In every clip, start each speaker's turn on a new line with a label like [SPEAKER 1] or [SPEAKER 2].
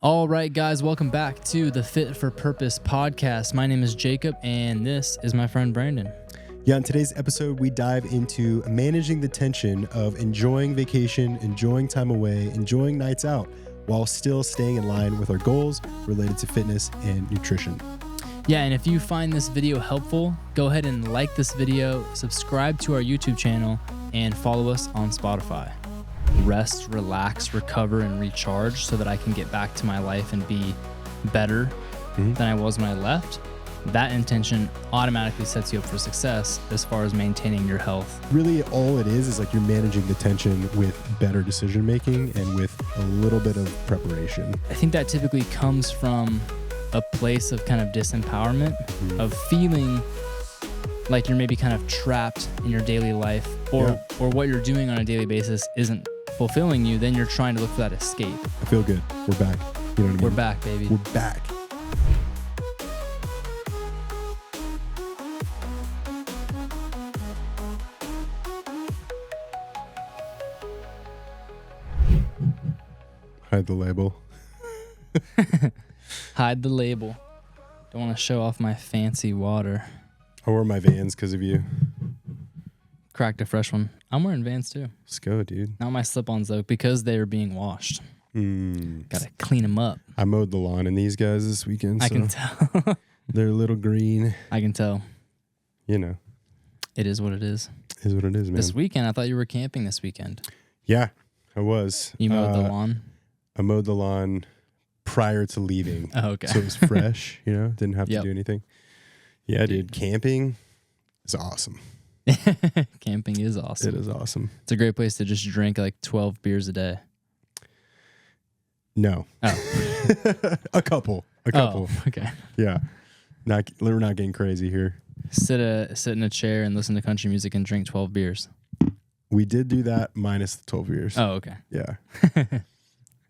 [SPEAKER 1] All right, guys, welcome back to the Fit for Purpose podcast. My name is Jacob, and this is my friend Brandon.
[SPEAKER 2] Yeah, in today's episode, we dive into managing the tension of enjoying vacation, enjoying time away, enjoying nights out, while still staying in line with our goals related to fitness and nutrition.
[SPEAKER 1] Yeah, and if you find this video helpful, go ahead and like this video, subscribe to our YouTube channel, and follow us on Spotify. Rest, relax, recover, and recharge so that I can get back to my life and be better than I was when I left. That intention automatically sets you up for success as far as maintaining your health.
[SPEAKER 2] Really, all it is like you're managing the tension with better decision making and with a little bit of preparation.
[SPEAKER 1] I think that typically comes from a place of kind of disempowerment, of feeling like you're maybe kind of trapped in your daily life, or what you're doing on a daily basis isn't fulfilling you. Then you're trying to look for that escape.
[SPEAKER 2] I feel good. We're back. You know what I mean?
[SPEAKER 1] We're back, baby.
[SPEAKER 2] We're back. Hide the label.
[SPEAKER 1] Hide the label. Don't want to show off my fancy water.
[SPEAKER 2] I wore my Vans because of you.
[SPEAKER 1] Cracked a fresh one. I'm wearing Vans too.
[SPEAKER 2] Let's go, dude.
[SPEAKER 1] Not my slip-ons though, because they are being washed. Gotta clean them up.
[SPEAKER 2] I mowed the lawn in these guys this weekend.
[SPEAKER 1] I can tell.
[SPEAKER 2] They're a little green.
[SPEAKER 1] I can tell.
[SPEAKER 2] You know.
[SPEAKER 1] It is what it is.
[SPEAKER 2] It is what it is, man.
[SPEAKER 1] This weekend, I thought you were camping this weekend.
[SPEAKER 2] Yeah, I was.
[SPEAKER 1] You mowed the lawn?
[SPEAKER 2] I mowed the lawn prior to leaving.
[SPEAKER 1] Oh, okay.
[SPEAKER 2] So it was fresh, didn't have to do anything. Yeah, dude, camping is awesome.
[SPEAKER 1] Camping is awesome.
[SPEAKER 2] It is awesome.
[SPEAKER 1] It's a great place to just drink like 12 beers a day.
[SPEAKER 2] No.
[SPEAKER 1] Oh.
[SPEAKER 2] A couple.
[SPEAKER 1] Oh, okay.
[SPEAKER 2] Yeah. We're not getting crazy here.
[SPEAKER 1] Sit in a chair and listen to country music and drink 12 beers.
[SPEAKER 2] We did do that minus the 12 beers.
[SPEAKER 1] Oh, okay.
[SPEAKER 2] Yeah.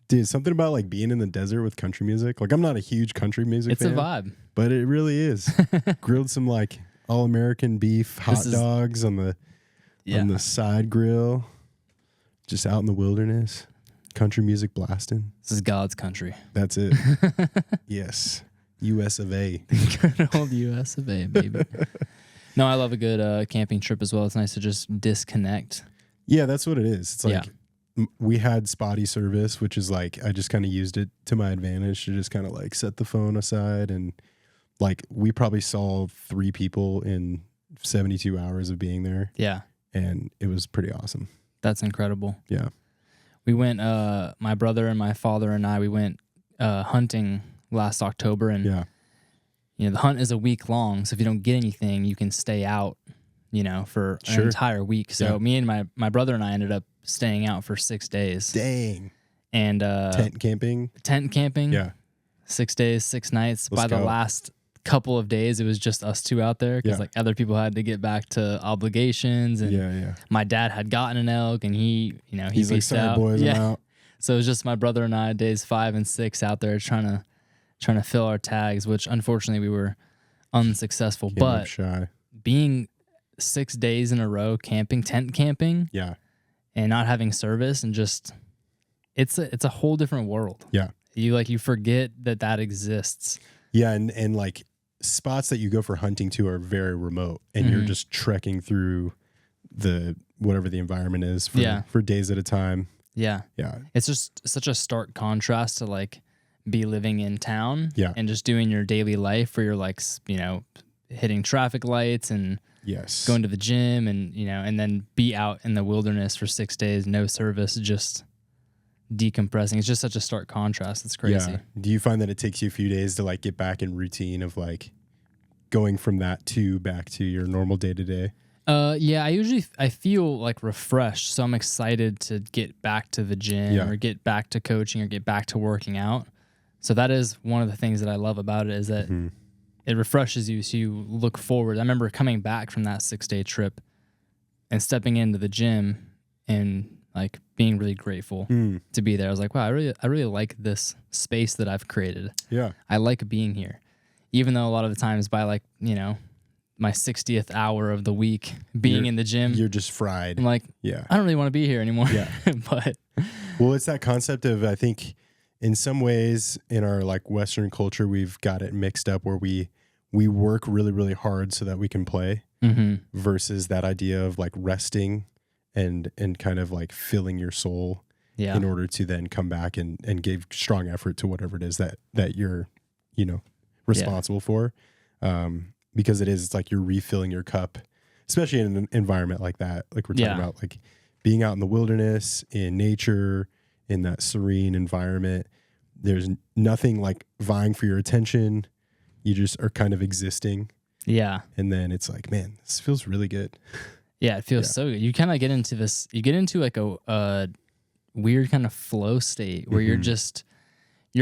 [SPEAKER 2] Dude, something about like being in the desert with country music. Like I'm not a huge country music fan.
[SPEAKER 1] It's a vibe.
[SPEAKER 2] But it really is. Grilled some like all-American beef hot dogs on the side grill. Just out in the wilderness. Country music blasting.
[SPEAKER 1] This is God's country.
[SPEAKER 2] That's it. Yes. US of A.
[SPEAKER 1] Good old US of A, baby. No, I love a good camping trip as well. It's nice to just disconnect.
[SPEAKER 2] Yeah, that's what it is. It's like we had spotty service, which is like I just kind of used it to my advantage to just kind of like set the phone aside. And like we probably saw 3 people in 72 hours of being there.
[SPEAKER 1] Yeah.
[SPEAKER 2] And it was pretty awesome.
[SPEAKER 1] That's incredible.
[SPEAKER 2] Yeah.
[SPEAKER 1] We went, my brother and my father and I, we went hunting last October. And, the hunt is a week long. So if you don't get anything, you can stay out, for an entire week. So me and my brother and I ended up staying out for 6 days.
[SPEAKER 2] Dang.
[SPEAKER 1] And
[SPEAKER 2] tent camping.
[SPEAKER 1] Yeah. 6 days, 6 nights. By the last couple of days, it was just us 2 out there because like other people had to get back to obligations. And my dad had gotten an elk and he's
[SPEAKER 2] like, sorry, boys, I'm out.
[SPEAKER 1] So it was just my brother and I, days 5 and 6 out there trying to fill our tags, which unfortunately we were unsuccessful. But being 6 days in a row camping, tent camping, and not having service, and just it's a whole different world.
[SPEAKER 2] Yeah,
[SPEAKER 1] you forget that exists. Yeah,
[SPEAKER 2] and like spots that you go for hunting to are very remote, and you're just trekking through the whatever the environment is for days at a time.
[SPEAKER 1] Yeah, it's just such a stark contrast to like be living in town and just doing your daily life where you're like hitting traffic lights and going to the gym and and then be out in the wilderness for 6 days, no service, just decompressing. It's just such a stark contrast. It's crazy.
[SPEAKER 2] Do you find that it takes you a few days to like get back in routine of like going from that to back to your normal day to day?
[SPEAKER 1] I feel like refreshed, so I'm excited to get back to the gym or get back to coaching or get back to working out. So that is one of the things that I love about it, is that it refreshes you, so you look forward. I remember coming back from that 6-day trip and stepping into the gym and like being really grateful to be there. I was like, wow, I really like this space that I've created.
[SPEAKER 2] Yeah.
[SPEAKER 1] I like being here. Even though a lot of the times by like, my 60th hour of the week being in the gym,
[SPEAKER 2] you're just fried.
[SPEAKER 1] I'm like, I don't really want to be here anymore.
[SPEAKER 2] Yeah.
[SPEAKER 1] But
[SPEAKER 2] well, it's that concept of, I think in some ways in our like Western culture, we've got it mixed up where we work really, really hard so that we can play versus that idea of like resting and kind of like filling your soul in order to then come back and give strong effort to whatever it is that you're, you know, responsible for. Because it's like you're refilling your cup, especially in an environment like that. Like we're talking about like being out in the wilderness, in nature, in that serene environment. There's nothing like vying for your attention. You just are kind of existing. Yeah. And then it's like, man, this feels really good.
[SPEAKER 1] Yeah, it feels so good. You kind of get into this, you get into like a weird kind of flow state where you're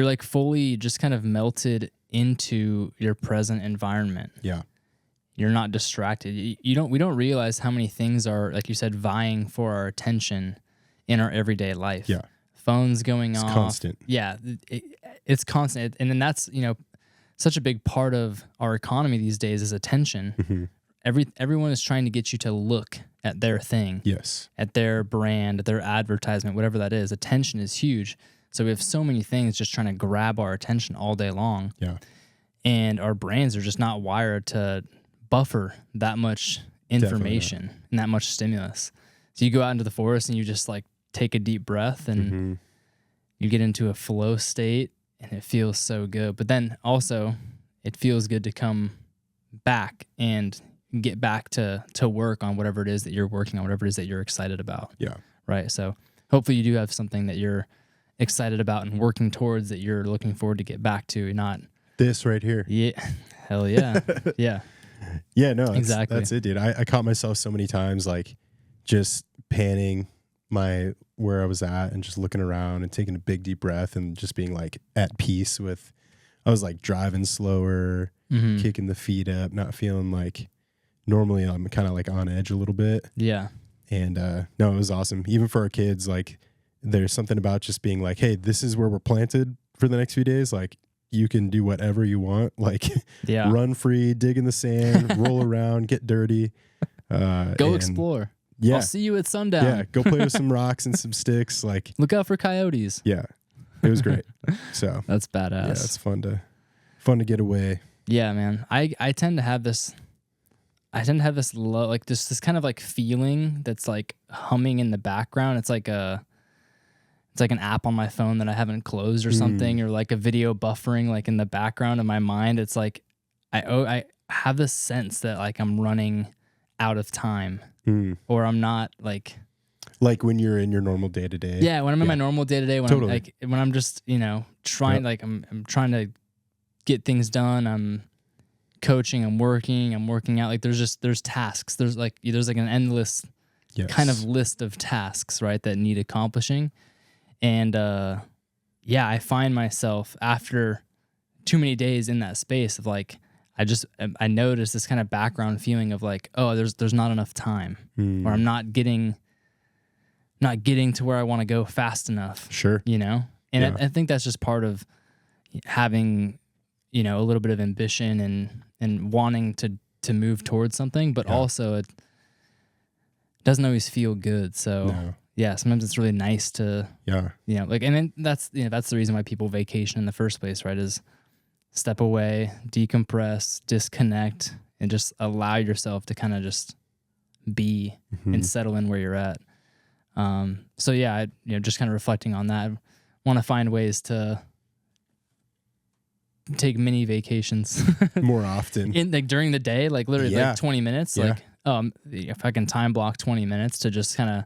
[SPEAKER 1] like fully just kind of melted into your present environment. Yeah. You're not distracted. We don't realize how many things are, like you said, vying for our attention in our everyday life. Yeah. Phones going off. It's constant. Yeah. It's constant. And then that's, you know, such a big part of our economy these days is attention. Everyone is trying to get you to look at their thing. Yes. At their brand, at their advertisement, whatever that is. Attention is huge. So we have so many things just trying to grab our attention all day long. Yeah. And our brains are just not wired to buffer that much information and that much stimulus. So you go out into the forest and you just like take a deep breath and you get into a flow state and it feels so good. But then also it feels good to come back and get back to work on whatever it is that you're working on, whatever it is that you're excited about. Yeah. Right. So hopefully you do have something that you're excited about and working towards that you're looking forward to get back to, not
[SPEAKER 2] this right here.
[SPEAKER 1] Yeah. Hell yeah. Yeah.
[SPEAKER 2] Yeah, no, exactly. That's it, dude. I caught myself so many times like just panning where I was at and just looking around and taking a big deep breath and just being like at peace with, I was like driving slower, kicking the feet up, not feeling like, normally I'm kind of like on edge a little bit. Yeah. And no, it was awesome. Even for our kids, like there's something about just being like, hey, this is where we're planted for the next few days. Like you can do whatever you want, like run free, dig in the sand, roll around, get dirty.
[SPEAKER 1] Go explore.
[SPEAKER 2] Yeah.
[SPEAKER 1] I'll see you at sundown.
[SPEAKER 2] Yeah. Go play with some rocks and some sticks. Like
[SPEAKER 1] look out for coyotes.
[SPEAKER 2] Yeah. It was great. So
[SPEAKER 1] that's badass.
[SPEAKER 2] Yeah, it's fun to get away.
[SPEAKER 1] Yeah, man. I tend to have this like this kind of like feeling that's like humming in the background. It's like an app on my phone that I haven't closed or something, or like a video buffering like in the background of my mind. It's like I have this sense that like I'm running out of time, or I'm not like
[SPEAKER 2] when you're in your normal day to day.
[SPEAKER 1] Yeah, when I'm in my normal day to day, when I'm just, you know, trying like I'm trying to get things done. I'm coaching, I'm working out. Like there's tasks. There's like an endless kind of list of tasks, right, that need accomplishing. And I find myself after too many days in that space of like I notice this kind of background feeling of like, oh, there's not enough time, or I'm not getting to where I want to go fast enough. Sure. You know? And I think that's just part of having, you know, a little bit of ambition and wanting to move towards something, but also it doesn't always feel good. So yeah, sometimes it's really nice to, you know, like, and then that's the reason why people vacation in the first place, right? Is step away, decompress, disconnect, and just allow yourself to kind of just be and settle in where you're at. So yeah, just kind of reflecting on that, I want to find ways to take mini vacations
[SPEAKER 2] more often
[SPEAKER 1] in like during the day, like literally like 20 minutes. Like, if I can time block 20 minutes to just kind of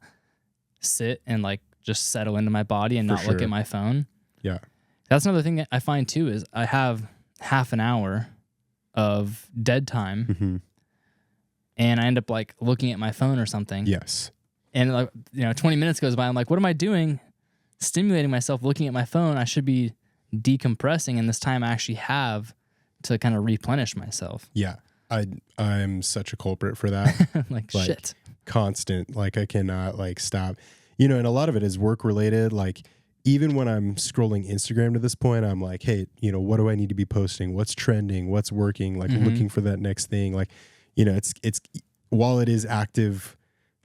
[SPEAKER 1] sit and like just settle into my body and not look at my phone. Yeah. That's another thing that I find too, is I have half an hour of dead time and I end up like looking at my phone or something. Yes. And like, 20 minutes goes by. I'm like, what am I doing? Stimulating myself, looking at my phone. I should be decompressing, and this time I actually have to kind of replenish myself.
[SPEAKER 2] Yeah. I'm such a culprit for that.
[SPEAKER 1] like shit.
[SPEAKER 2] Constant. Like I cannot like stop. And a lot of it is work related. Like even when I'm scrolling Instagram to this point, I'm like, hey, what do I need to be posting? What's trending? What's working? Like looking for that next thing. Like, it's while it is active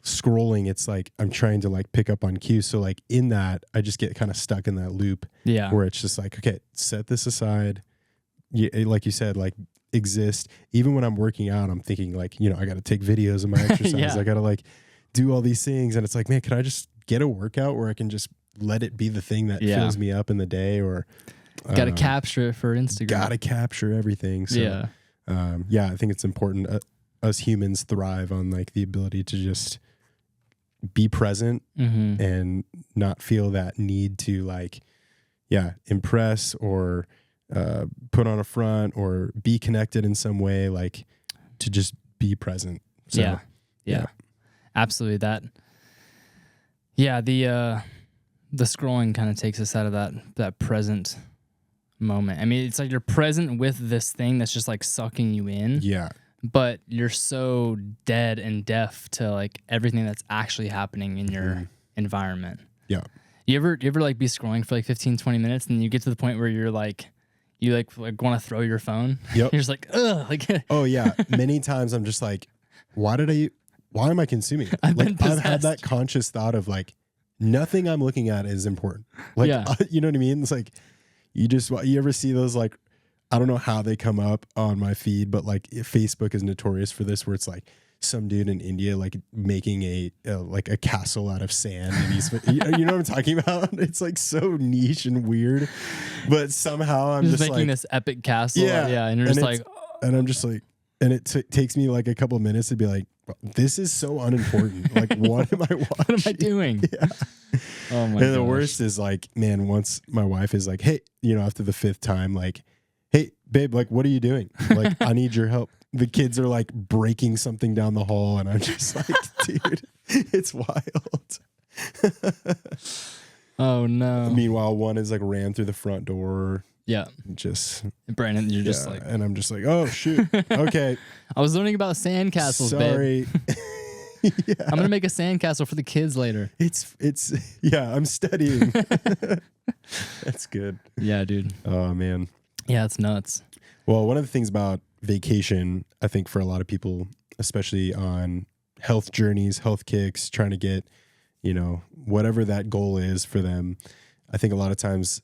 [SPEAKER 2] scrolling, it's like I'm trying to like pick up on cues. So like in that, I just get kind of stuck in that loop where it's just like, okay, set this aside. Like you said, like exist. Even when I'm working out, I'm thinking like, you know, I got to take videos of my exercise. I got to like do all these things. And it's like, man, can I just get a workout where I can just let it be the thing that fills me up in the day? Or
[SPEAKER 1] got to capture it for Instagram.
[SPEAKER 2] Got to capture everything. So, I think it's important. Us humans thrive on like the ability to just be present and not feel that need to like, impress or put on a front or be connected in some way, like to just be present. So,
[SPEAKER 1] yeah, absolutely. The scrolling kind of takes us out of that present moment. I mean, it's like you're present with this thing that's just like sucking you in.
[SPEAKER 2] Yeah.
[SPEAKER 1] But you're so dead and deaf to like everything that's actually happening in your environment.
[SPEAKER 2] Yeah.
[SPEAKER 1] You ever like be scrolling for like 15, 20 minutes and you get to the point where you're like, you want to throw your phone?
[SPEAKER 2] Yep.
[SPEAKER 1] You're just like, ugh. Like,
[SPEAKER 2] oh yeah. Many times I'm just like, why am I consuming it?
[SPEAKER 1] I've
[SPEAKER 2] had that conscious thought of like, nothing I'm looking at is important. Like, you know what I mean? It's like, you ever see those like, I don't know how they come up on my feed, but like Facebook is notorious for this, where it's like some dude in India like making a castle out of sand, and he's you know what I'm talking about? It's like so niche and weird, but somehow I'm just
[SPEAKER 1] making
[SPEAKER 2] like,
[SPEAKER 1] this epic castle, and you're just like,
[SPEAKER 2] and I'm just like, and it takes me like a couple of minutes to be like, this is so unimportant. Like, what am I watching?
[SPEAKER 1] What am I doing?
[SPEAKER 2] Yeah.
[SPEAKER 1] Oh my!
[SPEAKER 2] And the worst is like, man, once my wife is like, hey, you know, after the 5th time, like, hey, babe, like, what are you doing? Like, I need your help. The kids are like breaking something down the hall, and I'm just like, dude, it's wild.
[SPEAKER 1] Oh no.
[SPEAKER 2] Meanwhile, one is like ran through the front door.
[SPEAKER 1] Yeah.
[SPEAKER 2] Just
[SPEAKER 1] Brandon, you're just like,
[SPEAKER 2] and I'm just like, oh shoot. Okay.
[SPEAKER 1] I was learning about sandcastles,
[SPEAKER 2] sorry.
[SPEAKER 1] babe. I'm gonna make a sandcastle for the kids later.
[SPEAKER 2] It's I'm studying. That's good.
[SPEAKER 1] Yeah, dude.
[SPEAKER 2] Oh man.
[SPEAKER 1] Yeah, it's nuts.
[SPEAKER 2] Well, one of the things about vacation, I think for a lot of people, especially on health journeys, health kicks, trying to get, you know, whatever that goal is for them, I think a lot of times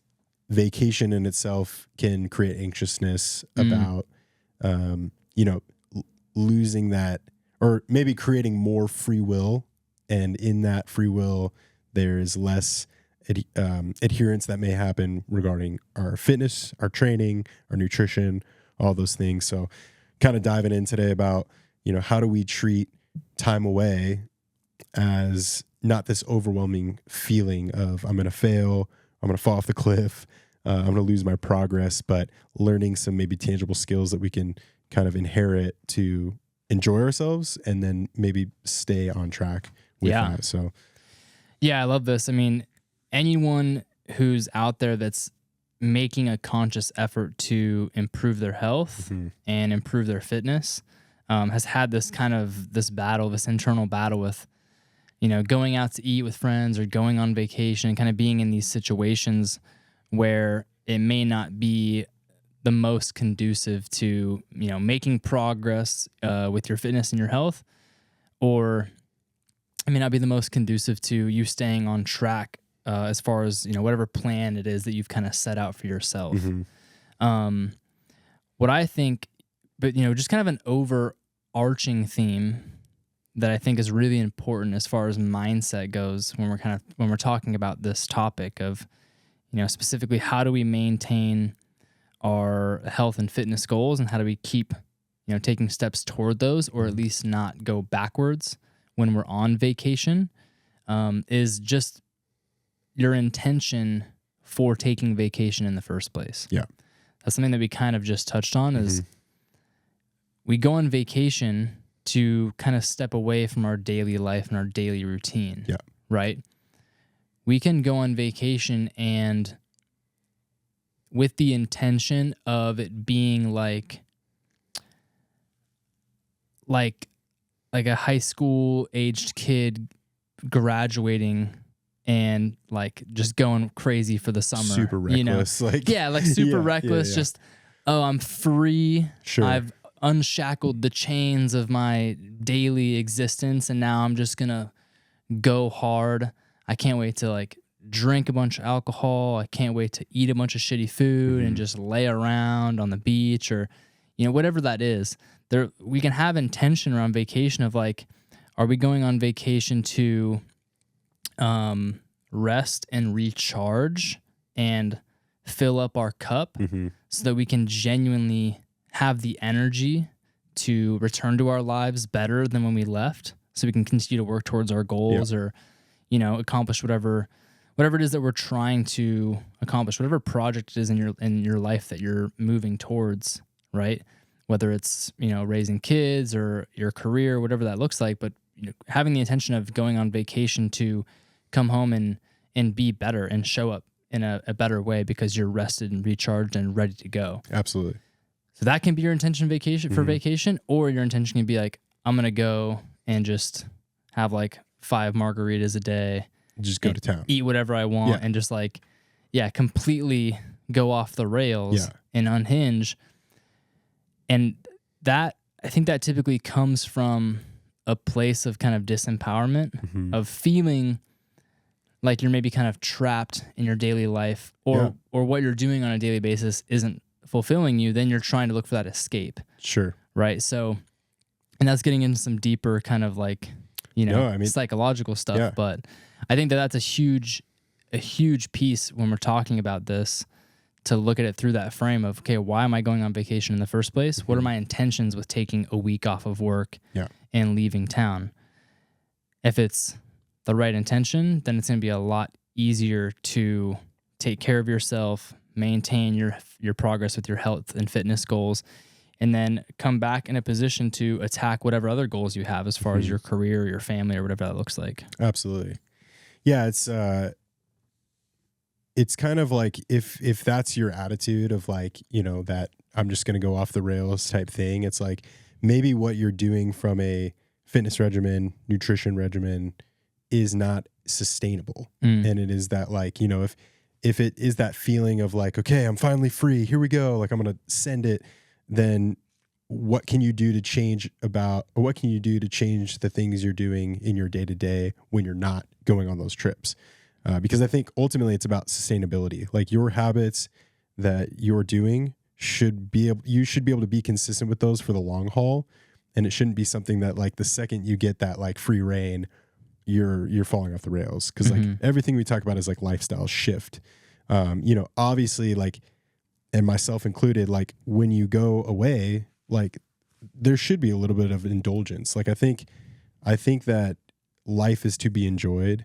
[SPEAKER 2] vacation in itself can create anxiousness about, you know, losing that, or maybe creating more free will. And in that free will, there's less adherence that may happen regarding our fitness, our training, our nutrition, all those things. So kind of diving in today about, you know, how do we treat time away as not this overwhelming feeling of I'm going to fail, I'm going to fall off the cliff, I'm going to lose my progress, but learning some maybe tangible skills that we can kind of inherit to enjoy ourselves and then maybe stay on track with that. So
[SPEAKER 1] yeah, I love this. I mean, anyone who's out there that's making a conscious effort to improve their health and improve their fitness has had this battle, this internal battle with, you know, going out to eat with friends or going on vacation and kind of being in these situations where it may not be the most conducive to, you know, making progress with your fitness and your health, or it may not be the most conducive to you staying on track as far as, you know, whatever plan it is that you've kind of set out for yourself. What I think, but, you know, just kind of an overarching theme that I think is really important as far as mindset goes when we're talking about this topic of, you know, specifically how do we maintain our health and fitness goals and how do we keep, you know, taking steps toward those, or at least not go backwards when we're on vacation, is just your intention for taking vacation in the first place.
[SPEAKER 2] Yeah.
[SPEAKER 1] That's something that we kind of just touched on is we go on vacation to kind of step away from our daily life and our daily routine.
[SPEAKER 2] Yeah.
[SPEAKER 1] Right? We can go on vacation and with the intention of it being like a high school aged kid graduating and like just going crazy for the summer.
[SPEAKER 2] Super reckless.
[SPEAKER 1] You know? Like super reckless. Yeah. Just, I'm free.
[SPEAKER 2] Sure.
[SPEAKER 1] I've unshackled the chains of my daily existence and now I'm just gonna go hard. I can't wait to like drink a bunch of alcohol. I can't wait to eat a bunch of shitty food and just lay around on the beach or, whatever that is. There, we can have intention around vacation of like, are we going on vacation to rest and recharge and fill up our cup so that we can genuinely have the energy to return to our lives better than when we left, so we can continue to work towards our goals or, accomplish whatever it is that we're trying to accomplish, whatever project it is in your life that you're moving towards, right? Whether it's, raising kids or your career, whatever that looks like, but having the intention of going on vacation to come home and be better and show up in a better way because you're rested and recharged and ready to go.
[SPEAKER 2] Absolutely.
[SPEAKER 1] So that can be your intention for vacation, or your intention can be like, I'm going to go and just have like 5 margaritas a day.
[SPEAKER 2] Just go to town.
[SPEAKER 1] Eat whatever I want and just like, completely go off the rails and unhinge. And that, I think that typically comes from a place of kind of disempowerment, of feeling like you're maybe kind of trapped in your daily life, or what you're doing on a daily basis isn't fulfilling you. Then you're trying to look for that escape. Sure. Right. So, and that's getting into some deeper kind of like, psychological stuff. Yeah. But I think that that's a huge piece when we're talking about this, to look at it through that frame of, okay, why am I going on vacation in the first place? What are my intentions with taking a week off of work and leaving town? If it's the right intention, then it's going to be a lot easier to take care of yourself, maintain your progress with your health and fitness goals, and then come back in a position to attack whatever other goals you have as far as your career, your family, or whatever that looks like.
[SPEAKER 2] Absolutely. Yeah, it's kind of like if that's your attitude of like, that I'm just going to go off the rails type thing, it's like maybe what you're doing from a fitness regimen, nutrition regimen is not sustainable. And it is that like, if it is that feeling of like, okay, I'm finally free, here we go, like I'm going to send it, then what can you do to change the things you're doing in your day-to-day when you're not going on those trips? Because I think ultimately it's about sustainability. Like your habits that you're doing you should be able to be consistent with those for the long haul. And it shouldn't be something that like the second you get that like free reign, you're falling off the rails. Cause like everything we talk about is like lifestyle shift. Obviously like, and myself included, like when you go away, like there should be a little bit of indulgence. Like I think that life is to be enjoyed,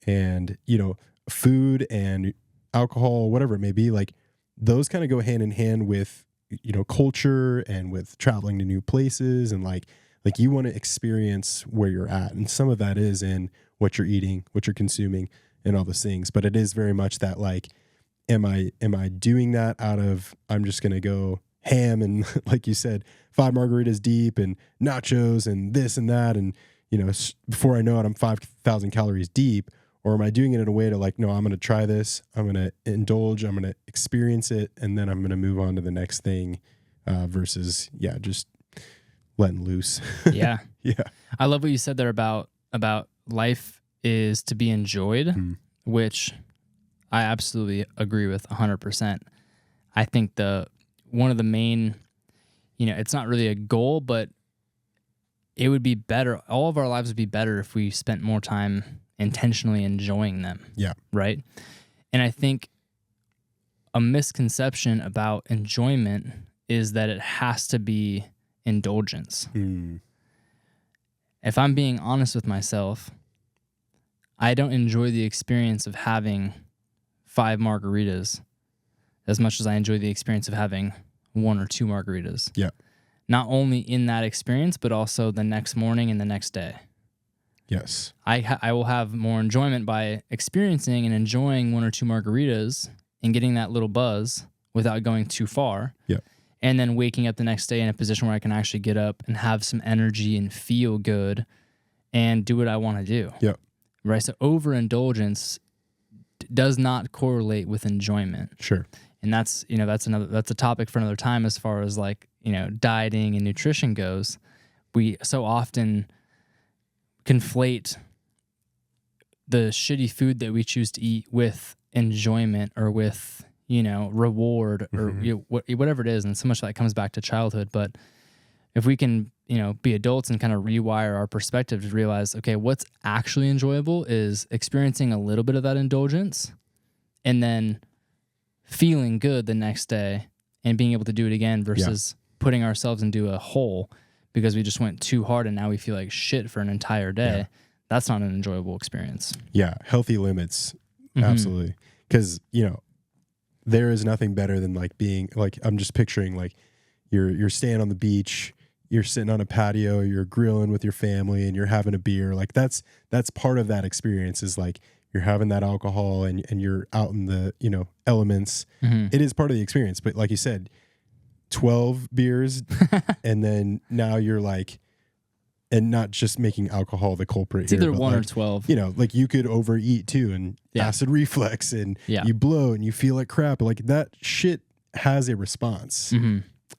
[SPEAKER 2] and, food and alcohol, whatever it may be, like those kind of go hand in hand with, culture and with traveling to new places. And like you want to experience where you're at. And some of that is in what you're eating, what you're consuming, and all those things. But it is very much that like, am I doing that out of, I'm just going to go ham and like you said, 5 margaritas deep and nachos and this and that. And, before I know it, I'm 5,000 calories deep. Or am I doing it in a way to like, no, I'm going to try this, I'm going to indulge, I'm going to experience it, and then I'm going to move on to the next thing, versus, just letting loose. Yeah.
[SPEAKER 1] I love what you said there about life is to be enjoyed, which I absolutely agree with 100%. I think one of the main, it's not really a goal, but it would be better. All of our lives would be better if we spent more time intentionally enjoying them. Yeah. Right. And I think a misconception about enjoyment is that it has to be indulgence. If I'm being honest with myself, I don't enjoy the experience of having 5 margaritas as much as I enjoy the experience of having 1 or 2 margaritas. Yeah. Not only in that experience, but also the next morning and the next day. Yes. I will have more enjoyment by experiencing and enjoying 1 or 2 margaritas and getting that little buzz without going too far. Yeah. And then waking up the next day in a position where I can actually get up and have some energy and feel good and do what I want to do. Yeah. Right. So overindulgence does not correlate with enjoyment. Sure. And that's a topic for another time as far as like, dieting and nutrition goes. We so often conflate the shitty food that we choose to eat with enjoyment or with, reward or whatever it is. And so much of that comes back to childhood. But if we can, be adults and kind of rewire our perspective to realize, okay, what's actually enjoyable is experiencing a little bit of that indulgence and then feeling good the next day and being able to do it again versus putting ourselves into a hole because we just went too hard and now we feel like shit for an entire day. Yeah. That's not an enjoyable experience.
[SPEAKER 2] Yeah. Healthy limits. Absolutely. Because, there is nothing better than like being like, I'm just picturing like you're staying on the beach, you're sitting on a patio, you're grilling with your family and you're having a beer. Like that's part of that experience is like you're having that alcohol and you're out in the, elements. It is part of the experience. But like you said, 12 beers and then now you're like, and not just making alcohol the culprit
[SPEAKER 1] it's here. Either 1
[SPEAKER 2] like,
[SPEAKER 1] or 12.
[SPEAKER 2] Like you could overeat too and acid reflux and you blow and you feel like crap. Like that shit has a response.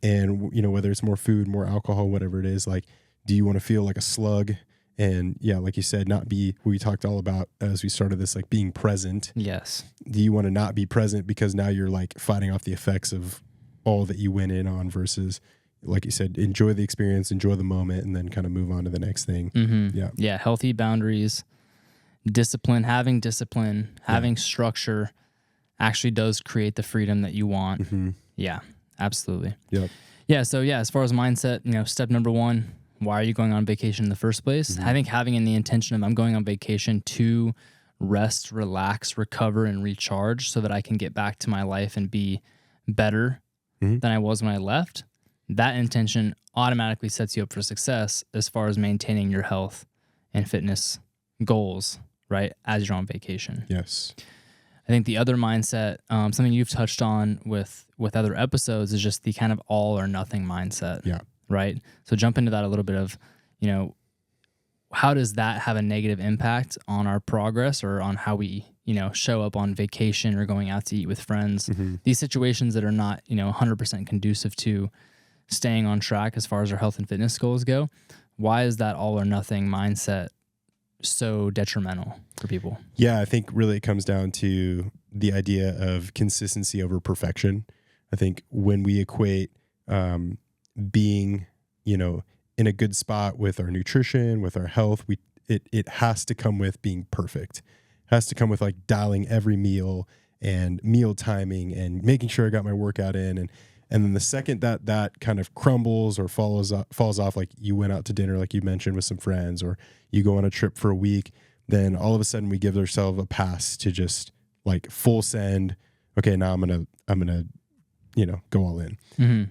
[SPEAKER 2] And, whether it's more food, more alcohol, whatever it is, like, do you want to feel like a slug? And like you said, not be, we talked all about as we started this, like being present.
[SPEAKER 1] Yes.
[SPEAKER 2] Do you want to not be present because now you're like fighting off the effects of all that you went in on versus, like you said, enjoy the experience, enjoy the moment, and then kind of move on to the next thing.
[SPEAKER 1] Yeah. Healthy boundaries, discipline, having structure actually does create the freedom that you want. Yeah, absolutely.
[SPEAKER 2] Yep.
[SPEAKER 1] Yeah. So as far as mindset, step number 1, why are you going on vacation in the first place? I think having in the intention of I'm going on vacation to rest, relax, recover, and recharge so that I can get back to my life and be better than I was when I left. That intention automatically sets you up for success as far as maintaining your health and fitness goals, right, as you're on vacation.
[SPEAKER 2] Yes.
[SPEAKER 1] I think the other mindset, something you've touched on with other episodes, is just the kind of all or nothing mindset.
[SPEAKER 2] Yeah.
[SPEAKER 1] Right? So jump into that a little bit of, how does that have a negative impact on our progress or on how we, show up on vacation or going out to eat with friends? These situations that are not, 100% conducive to staying on track as far as our health and fitness goals go. Why is that all or nothing mindset so detrimental for people?
[SPEAKER 2] Yeah, I think really it comes down to the idea of consistency over perfection. I think when we equate being, in a good spot with our nutrition, with our health, it has to come with being perfect. It has to come with like dialing every meal and meal timing and making sure I got my workout in. And then the second that kind of crumbles or falls off, like you went out to dinner, like you mentioned, with some friends, or you go on a trip for a week, then all of a sudden we give ourselves a pass to just like full send. Okay, now I'm gonna go all in.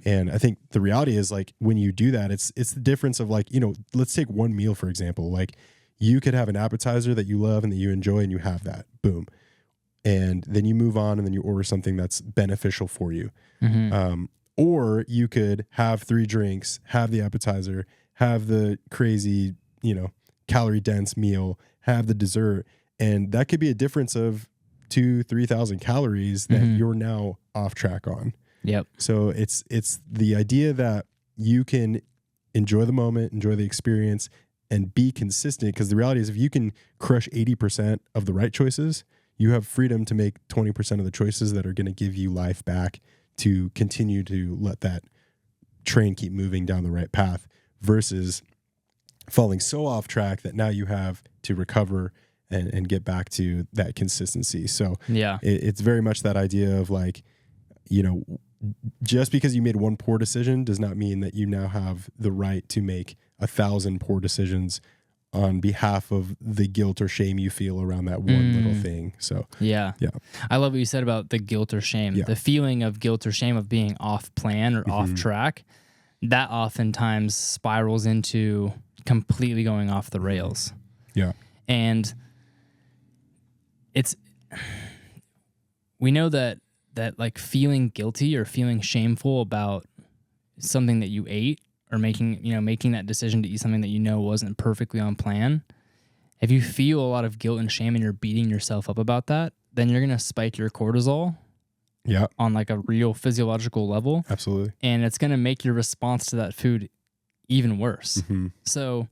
[SPEAKER 2] And I think the reality is like when you do that, it's the difference of like, let's take one meal, for example. Like you could have an appetizer that you love and that you enjoy and you have that, boom. And then you move on and then you order something that's beneficial for you. Or you could have 3 drinks, have the appetizer, have the crazy, calorie dense meal, have the dessert. And that could be a difference of 2,000-3,000 calories that you're now off track on.
[SPEAKER 1] Yep.
[SPEAKER 2] So it's the idea that you can enjoy the moment, enjoy the experience, and be consistent. Because the reality is if you can crush 80% of the right choices, you have freedom to make 20% of the choices that are going to give you life back to continue to let that train keep moving down the right path versus falling so off track that now you have to recover and get back to that consistency. So it's very much that idea of like, just because you made one poor decision does not mean that you now have the right to make 1,000 poor decisions on behalf of the guilt or shame you feel around that one little thing. So
[SPEAKER 1] yeah. I love what you said about the guilt or shame. The feeling of guilt or shame of being off plan or off track, that oftentimes spirals into completely going off the rails.
[SPEAKER 2] Yeah.
[SPEAKER 1] And we know that like feeling guilty or feeling shameful about something that you ate or making that decision to eat something that wasn't perfectly on plan, if you feel a lot of guilt and shame and you're beating yourself up about that, then you're going to spike your cortisol on like a real physiological level.
[SPEAKER 2] Absolutely.
[SPEAKER 1] And it's going to make your response to that food even worse. So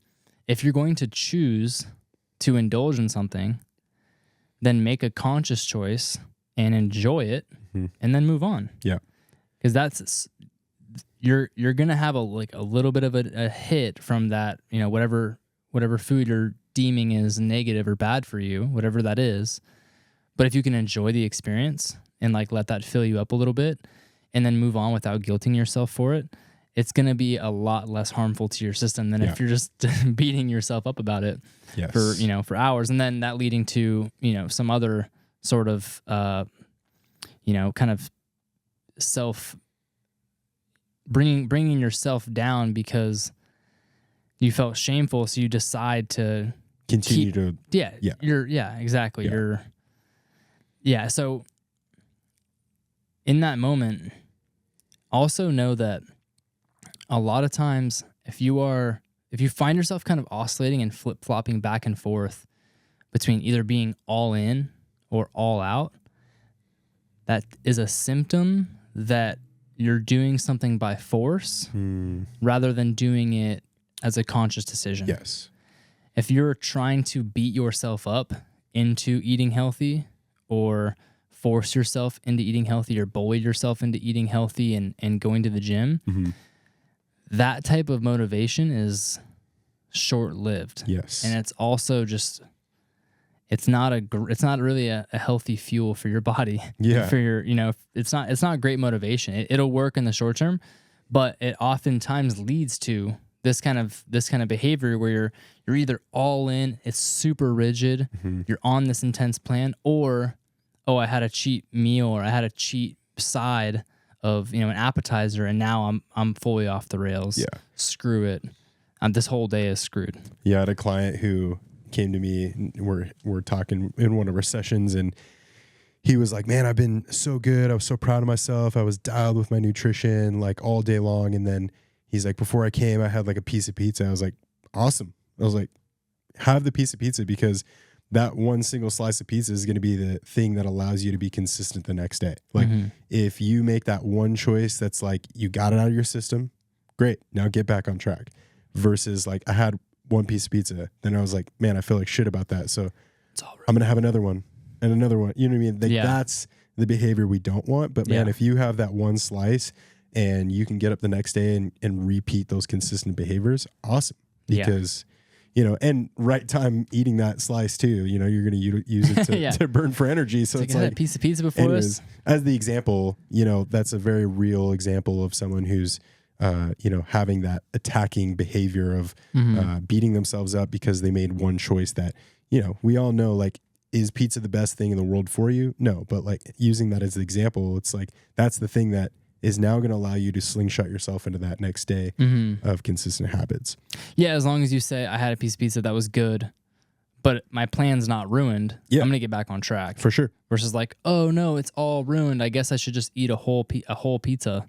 [SPEAKER 1] if you're going to choose to indulge in something, then make a conscious choice and enjoy it, and then move on.
[SPEAKER 2] Yeah.
[SPEAKER 1] Because that's, you're gonna have a little bit of a hit from that, whatever food you're deeming is negative or bad for you, whatever that is. But if you can enjoy the experience and let that fill you up a little bit, and then move on without guilting yourself for it, it's gonna be a lot less harmful to your system than if you're just beating yourself up about it for hours, and then that leading to some other sort of kind of self bringing yourself down because you felt shameful, so you decide to
[SPEAKER 2] continue to
[SPEAKER 1] exactly. So in that moment, also know that a lot of times if you find yourself kind of oscillating and flip-flopping back and forth between either being all in or all out, that is a symptom that you're doing something by force rather than doing it as a conscious decision.
[SPEAKER 2] Yes.
[SPEAKER 1] If you're trying to beat yourself up into eating healthy, or force yourself into eating healthy, or bully yourself into eating healthy and going to the gym, that type of motivation is short-lived.
[SPEAKER 2] Yes.
[SPEAKER 1] And it's also just, it's not really a healthy fuel for your body.
[SPEAKER 2] Yeah.
[SPEAKER 1] For your, it's not great motivation. It'll work in the short term, but it oftentimes leads to this kind of behavior where you're either all in, it's super rigid, you're on this intense plan, or I had a cheat meal, or I had a cheat side of an appetizer, and now I'm fully off the rails.
[SPEAKER 2] Yeah.
[SPEAKER 1] Screw it. This whole day is screwed.
[SPEAKER 2] Yeah, I had a client who came to me, we're talking in one of our sessions, and he was like, man, I've been so good. I was so proud of myself. I was dialed with my nutrition all day long. And then he's like, before I came, I had a piece of pizza. I was like, awesome. I was like, have the piece of pizza, because that one single slice of pizza is going to be the thing that allows you to be consistent the next day. If you make that one choice that's you got it out of your system, great, now get back on track. Versus I had one piece of pizza, then I was like, man, I feel like shit about that, so I'm going to have another one and another one. You know what I mean? That's the behavior we don't want. But man, if you have that one slice and you can get up the next day and repeat those consistent behaviors, awesome. Because and right time eating that slice too, you're going to use it to burn for energy. So it's
[SPEAKER 1] a piece of pizza before this.
[SPEAKER 2] As the example, that's a very real example of someone who's, having that attacking behavior of beating themselves up because they made one choice that, we all know, is pizza the best thing in the world for you? No, but using that as the example, it's that's the thing that is now going to allow you to slingshot yourself into that next day of consistent habits. Yeah,
[SPEAKER 1] as long as you say, I had a piece of pizza that was good, but my plan's not ruined, I'm going to get back on track.
[SPEAKER 2] For sure.
[SPEAKER 1] Versus oh no, it's all ruined. I guess I should just eat a whole pizza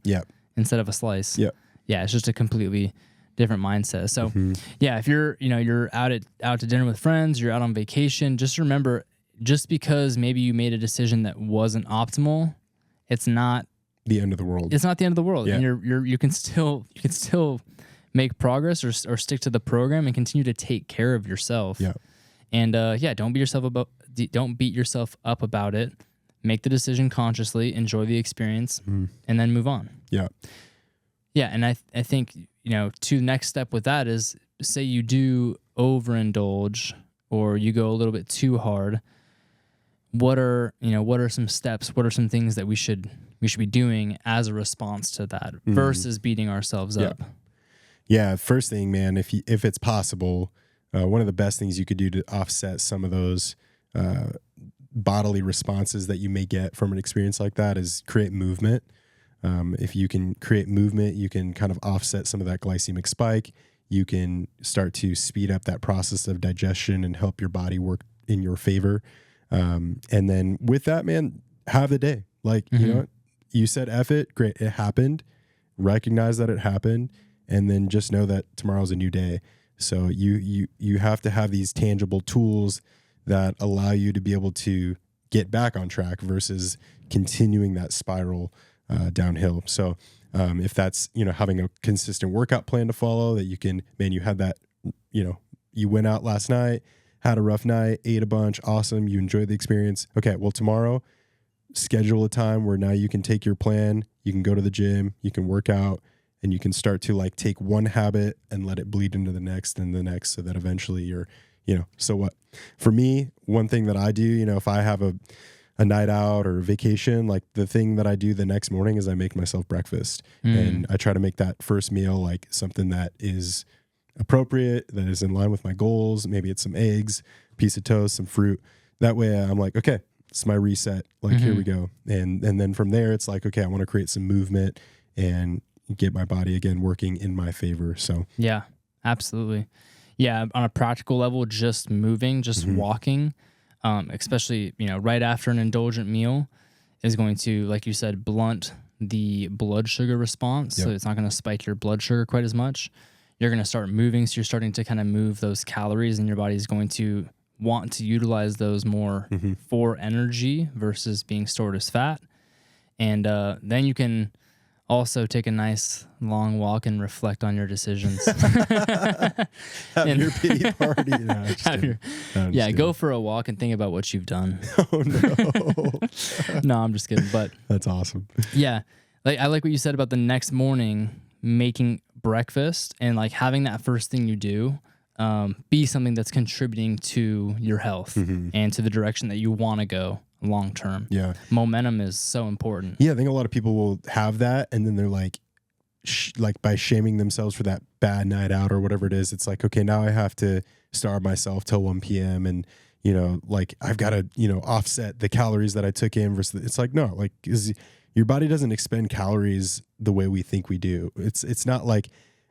[SPEAKER 1] instead of a slice.
[SPEAKER 2] Yeah.
[SPEAKER 1] Yeah, it's just a completely different mindset. So if you're out to dinner with friends, you're out on vacation, just remember, just because maybe you made a decision that wasn't optimal, it's not
[SPEAKER 2] the end of the world.
[SPEAKER 1] It's not the end of the world. And you can still make progress or stick to the program and continue to take care of yourself.
[SPEAKER 2] Yeah.
[SPEAKER 1] And don't beat yourself up about it. Make the decision consciously, enjoy the experience, and then move on.
[SPEAKER 2] Yeah.
[SPEAKER 1] Yeah, and I think, to the next step with that is, say you do overindulge or you go a little bit too hard. What are some steps? What are some things that we should be doing as a response to that versus beating ourselves up?
[SPEAKER 2] Yeah, first thing, man, if it's possible, one of the best things you could do to offset some of those bodily responses that you may get from an experience like that is create movement. If you can create movement, you can kind of offset some of that glycemic spike. You can start to speed up that process of digestion and help your body work in your favor. And then with that, man, have the day. You know what? You said F it, great, it happened. Recognize that it happened, and then just know that tomorrow's a new day. So you have to have these tangible tools that allow you to be able to get back on track versus continuing that spiral downhill. So if that's, having a consistent workout plan to follow, that you can, man, you had that, you went out last night, had a rough night, ate a bunch, awesome, you enjoyed the experience. Okay, well, tomorrow, schedule a time where now you can take your plan, you can go to the gym, you can work out, and you can start to like take one habit and let it bleed into the next and the next, so that eventually you're, so what? For me, one thing that I do, if I have a night out or vacation, like the thing that I do the next morning is I make myself breakfast, and I try to make that first meal like something that is appropriate, that is in line with my goals. Maybe it's some eggs, piece of toast, some fruit. That way I'm like, okay, it's my reset. Like, here we go. And then from there, it's like, okay, I want to create some movement and get my body again working in my favor. So
[SPEAKER 1] yeah, absolutely. Yeah. On a practical level, just moving, just walking, especially, right after an indulgent meal is going to, like you said, blunt the blood sugar response. So it's not going to spike your blood sugar quite as much. You're going to start moving. So you're starting to kind of move those calories, and your body's going to want to utilize those more for energy versus being stored as fat. And then you can also take a nice long walk and reflect on your decisions.
[SPEAKER 2] Have your pity party. No,
[SPEAKER 1] go for a walk and think about what you've done.
[SPEAKER 2] Oh, no.
[SPEAKER 1] No, I'm just kidding. But
[SPEAKER 2] that's awesome.
[SPEAKER 1] Yeah. Like, I like what you said about the next morning making breakfast and like having that first thing you do be something that's contributing to your health and to the direction that you want to go long term.
[SPEAKER 2] Yeah.
[SPEAKER 1] Momentum is so important.
[SPEAKER 2] Yeah, I think a lot of people will have that, and then they're like, by shaming themselves for that bad night out or whatever it is, it's like, okay, now I have to starve myself till 1 p.m. and, like I've got to, offset the calories that I took in versus, it's like, no, like, your body doesn't expend calories the way we think we do. It's not like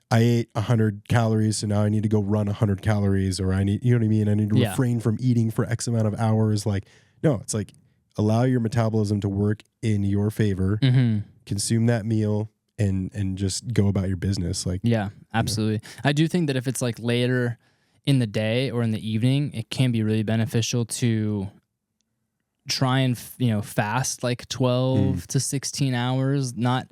[SPEAKER 2] I ate 100 calories, so now I need to go run 100 calories, or I need, you know what I mean? I need to refrain from eating for X amount of hours. Like, no, it's like, allow your metabolism to work in your favor, consume that meal, and just go about your business. Like,
[SPEAKER 1] yeah, absolutely. I do think that if it's like later in the day or in the evening, it can be really beneficial to try and, fast like 12 to 16 hours. Not,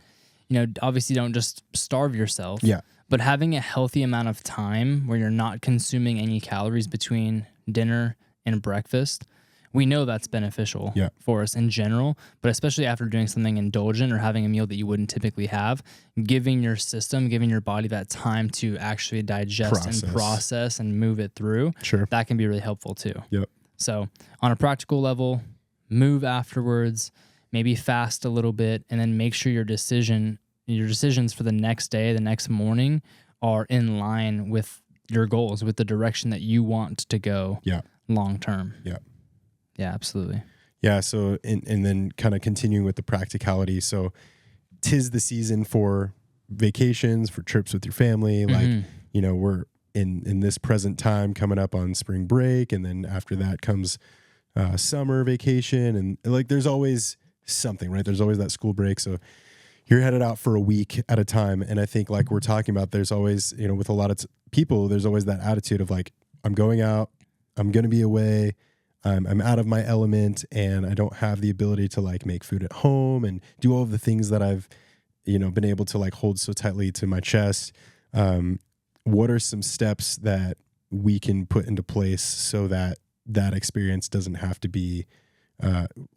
[SPEAKER 1] obviously don't just starve yourself.
[SPEAKER 2] Yeah.
[SPEAKER 1] But having a healthy amount of time where you're not consuming any calories between dinner and breakfast, we know that's beneficial for us in general, but especially after doing something indulgent or having a meal that you wouldn't typically have, giving your system, giving your body that time to actually digest and process and move it through, that can be really helpful too.
[SPEAKER 2] Yep.
[SPEAKER 1] So on a practical level, move afterwards, maybe fast a little bit, and then make sure your decisions for the next day, the next morning, are in line with your goals, with the direction that you want to go long term.
[SPEAKER 2] Yeah.
[SPEAKER 1] Yeah, absolutely.
[SPEAKER 2] Yeah. So, and then kind of continuing with the practicality. So 'tis the season for vacations, for trips with your family. Like, we're in this present time coming up on spring break. And then after that comes summer vacation. And like, there's always something, right? There's always that school break. So you're headed out for a week at a time. And I think like we're talking about, there's always, with a lot of people, there's always that attitude of like, I'm going out, I'm going to be away. I'm out of my element, and I don't have the ability to like make food at home and do all of the things that I've, been able to like hold so tightly to my chest. What are some steps that we can put into place so that that experience doesn't have to be,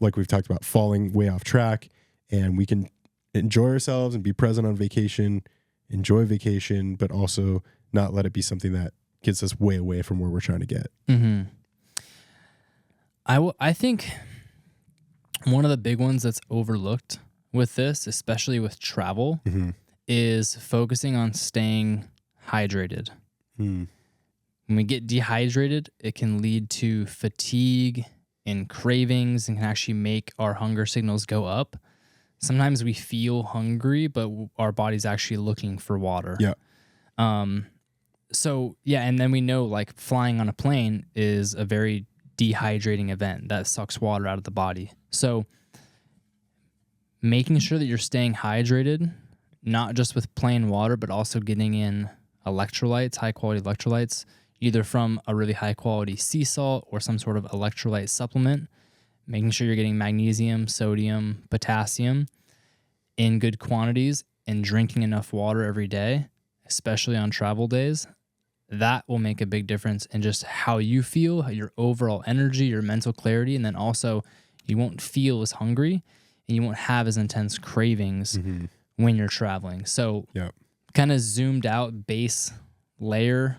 [SPEAKER 2] like we've talked about, falling way off track, and we can enjoy ourselves and be present on vacation, enjoy vacation, but also not let it be something that gets us way away from where we're trying to get.
[SPEAKER 1] I think one of the big ones that's overlooked with this, especially with travel, is focusing on staying hydrated. When we get dehydrated, it can lead to fatigue and cravings, and can actually make our hunger signals go up. Sometimes we feel hungry, but our body's actually looking for water.
[SPEAKER 2] Yeah.
[SPEAKER 1] So, yeah, and then we know like flying on a plane is a very dehydrating event that sucks water out of the body. So making sure that you're staying hydrated, not just with plain water, but also getting in electrolytes, high quality electrolytes, either from a really high quality sea salt or some sort of electrolyte supplement, making sure you're getting magnesium, sodium, potassium in good quantities, and drinking enough water every day, especially on travel days. that will make a big difference in just how you feel, your overall energy, your mental clarity, and then also you won't feel as hungry and you won't have as intense cravings when you're traveling. So kind of zoomed out base layer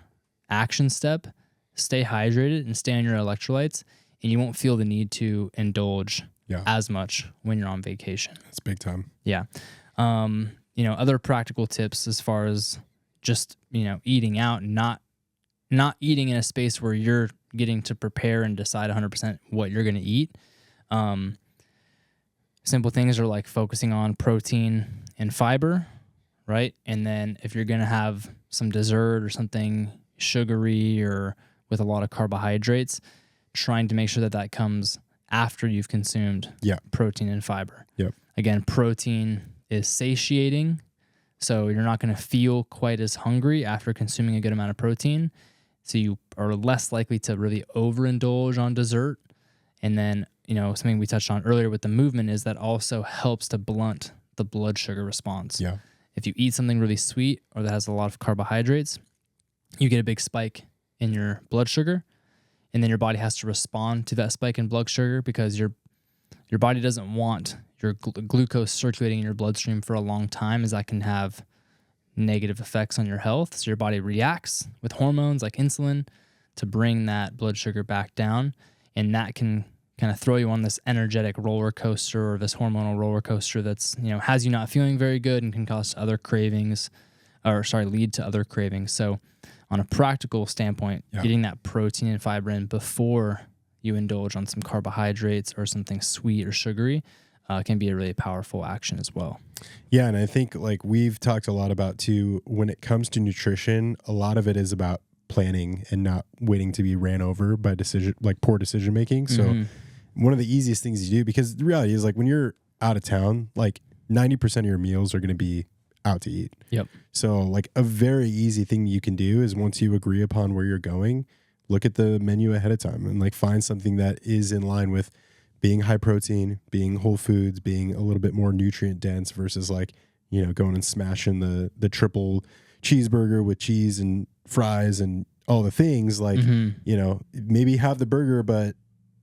[SPEAKER 1] action step, stay hydrated and stay on your electrolytes, and you won't feel the need to indulge as much when you're on vacation.
[SPEAKER 2] That's big time.
[SPEAKER 1] Yeah. Other practical tips as far as just, eating out, not eating in a space where you're getting to prepare and decide 100% what you're going to eat. Simple things are like focusing on protein and fiber, right? And then if you're going to have some dessert or something sugary or with a lot of carbohydrates, trying to make sure that comes after you've consumed protein and fiber.
[SPEAKER 2] Yep.
[SPEAKER 1] Again, protein is satiating, so you're not going to feel quite as hungry after consuming a good amount of protein. So you are less likely to really overindulge on dessert. And then, something we touched on earlier with the movement is that also helps to blunt the blood sugar response.
[SPEAKER 2] Yeah.
[SPEAKER 1] If you eat something really sweet or that has a lot of carbohydrates, you get a big spike in your blood sugar, and then your body has to respond to that spike in blood sugar because your body doesn't want your glucose circulating in your bloodstream for a long time, as that can have negative effects on your health. So your body reacts with hormones like insulin to bring that blood sugar back down, and that can kind of throw you on this energetic roller coaster or this hormonal roller coaster that's, has you not feeling very good and can cause other cravings, lead to other cravings. So on a practical standpoint, getting that protein and fiber in before you indulge on some carbohydrates or something sweet or sugary can be a really powerful action as well.
[SPEAKER 2] Yeah, and I think like we've talked a lot about too, when it comes to nutrition, a lot of it is about planning and not waiting to be ran over by poor decision making. So one of the easiest things you do, because the reality is like when you're out of town, like 90% of your meals are going to be out to eat.
[SPEAKER 1] Yep.
[SPEAKER 2] So like a very easy thing you can do is once you agree upon where you're going, look at the menu ahead of time and like find something that is in line with being high protein, being whole foods, being a little bit more nutrient dense versus like, going and smashing the triple cheeseburger with cheese and fries and all the things. Like, maybe have the burger, but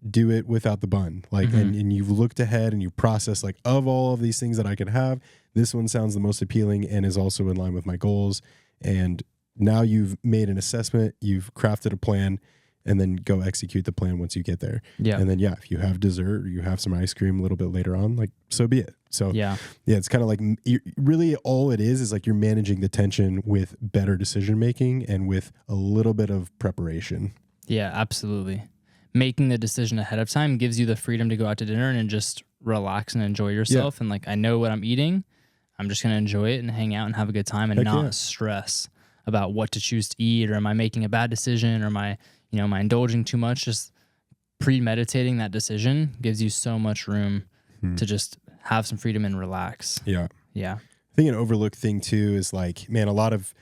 [SPEAKER 2] do it without the bun. Like, and you've looked ahead and you process like, of all of these things that I could have, this one sounds the most appealing and is also in line with my goals. And now you've made an assessment, you've crafted a plan, and then go execute the plan once you get there.
[SPEAKER 1] Yeah.
[SPEAKER 2] And then, if you have dessert or you have some ice cream a little bit later on, like, so be it. So, it's kind of like really all it is like you're managing the tension with better decision making and with a little bit of preparation.
[SPEAKER 1] Yeah, absolutely. Making the decision ahead of time gives you the freedom to go out to dinner and just relax and enjoy yourself. Yeah. And like, I know what I'm eating. I'm just going to enjoy it and hang out and have a good time and not stress about what to choose to eat, or am I making a bad decision, or am I indulging too much? Just premeditating that decision gives you so much room to just have some freedom and relax.
[SPEAKER 2] Yeah.
[SPEAKER 1] Yeah.
[SPEAKER 2] I think an overlooked thing too is like, man, a lot of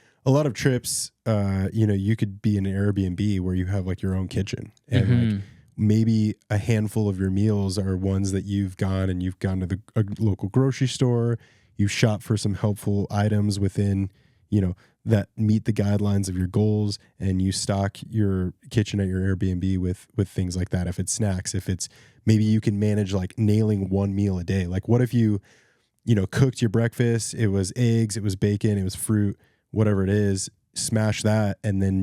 [SPEAKER 2] trips, you could be in an Airbnb where you have like your own kitchen, and like maybe a handful of your meals are ones that you've gone to a local grocery store, you've shopped for some helpful items within, that meet the guidelines of your goals, and you stock your kitchen at your Airbnb with things like that. If it's snacks, if it's maybe you can manage like nailing one meal a day. Like what if you cooked your breakfast, it was eggs, it was bacon, it was fruit, whatever it is, smash that. And then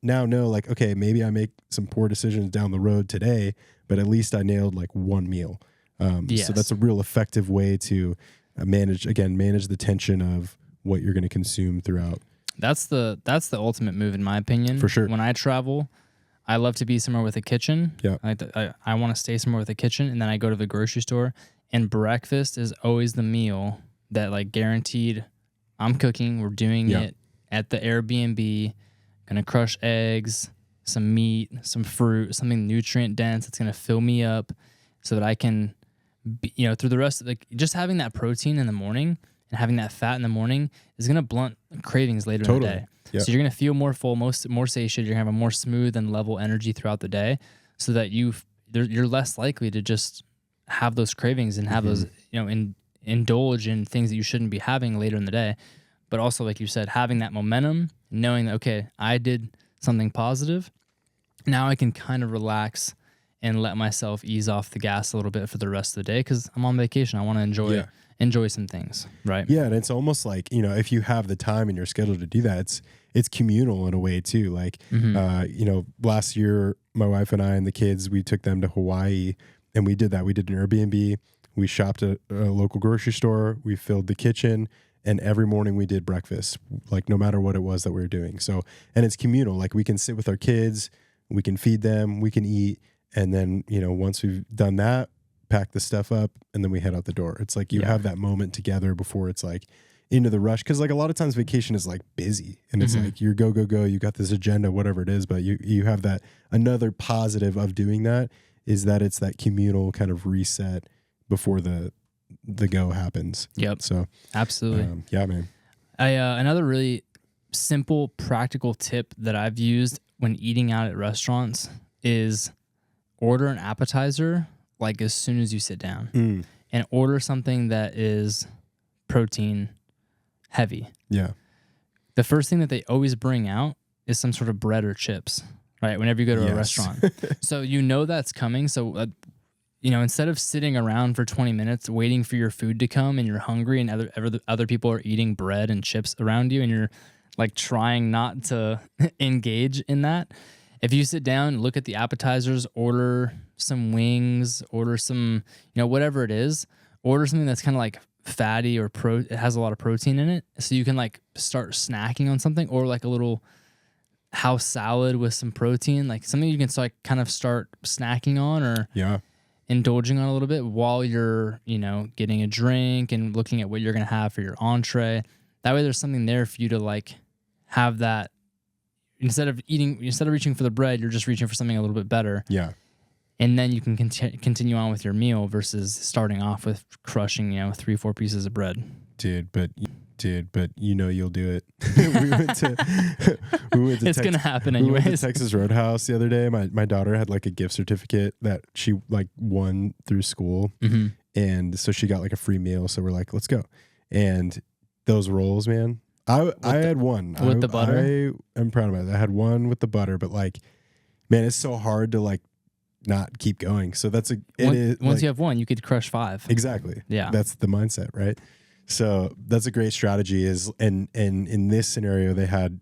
[SPEAKER 2] now know like, okay, maybe I make some poor decisions down the road today, but at least I nailed like one meal. So that's a real effective way to manage the tension of what you're going to consume throughout.
[SPEAKER 1] That's the ultimate move in my opinion.
[SPEAKER 2] For sure.
[SPEAKER 1] When I travel, I love to be somewhere with a kitchen.
[SPEAKER 2] Yeah.
[SPEAKER 1] I want to stay somewhere with a kitchen, and then I go to the grocery store, and breakfast is always the meal that like guaranteed I'm cooking. We're doing it at the Airbnb. Gonna crush eggs, some meat, some fruit, something nutrient dense that's gonna fill me up, so that I can, through the rest of just having that protein in the morning and having that fat in the morning is gonna blunt cravings later in the day. Yep. So you're gonna feel more full, more satiated. You're gonna have a more smooth and level energy throughout the day, so that you're less likely to just have those cravings and have those indulge in things that you shouldn't be having later in the day. But also, like you said, having that momentum knowing that, okay, I did something positive. Now I can kind of relax and let myself ease off the gas a little bit for the rest of the day because I'm on vacation. I want to enjoy some things, right?
[SPEAKER 2] Yeah, and it's almost like, if you have the time in your schedule to do that, it's communal in a way too. Like, last year, my wife and I and the kids, we took them to Hawaii, and we did that. We did an Airbnb. We shopped at a local grocery store. We filled the kitchen, and every morning we did breakfast, like no matter what it was that we were doing. So, and it's communal. Like we can sit with our kids, we can feed them, we can eat, and then, once we've done that, pack the stuff up, and then we head out the door. It's like you have that moment together before it's like into the rush. Cause like a lot of times vacation is like busy and it's like you're go, you got this agenda, whatever it is, but you have that. Another positive of doing that is that it's that communal kind of reset before the go happens.
[SPEAKER 1] Yep.
[SPEAKER 2] So
[SPEAKER 1] absolutely.
[SPEAKER 2] Yeah, man.
[SPEAKER 1] Another really simple, practical tip that I've used when eating out at restaurants is order an appetizer like as soon as you sit down and order something that is protein heavy.
[SPEAKER 2] Yeah.
[SPEAKER 1] The first thing that they always bring out is some sort of bread or chips, right? Whenever you go to a restaurant. So that's coming. So, instead of sitting around for 20 minutes waiting for your food to come and you're hungry and other people are eating bread and chips around you and you're like trying not to engage in that, if you sit down and look at the appetizers, order some wings, order some, whatever it is, order something that's kind of like fatty or it has a lot of protein in it. So you can like start snacking on something, or like a little house salad with some protein, like something you can start snacking on or indulging on a little bit while you're, getting a drink and looking at what you're going to have for your entree. That way there's something there for you to like have that. Instead of reaching for the bread, you're just reaching for something a little bit better.
[SPEAKER 2] Yeah.
[SPEAKER 1] And then you can continue on with your meal versus starting off with crushing, 3-4 pieces of bread.
[SPEAKER 2] Dude, but you'll do it. we went to
[SPEAKER 1] it's gonna happen anyways.
[SPEAKER 2] We went to Texas Roadhouse the other day. My daughter had like a gift certificate that she like won through school, and so she got like a free meal. So we're like, let's go. And those rolls, man. I had one
[SPEAKER 1] with the butter.
[SPEAKER 2] I'm proud of it. I had one with the butter, but like, man, it's so hard to like not keep going. So once
[SPEAKER 1] you have one, you could crush 5.
[SPEAKER 2] Exactly.
[SPEAKER 1] Yeah.
[SPEAKER 2] That's the mindset, right? So that's a great strategy and in this scenario, they had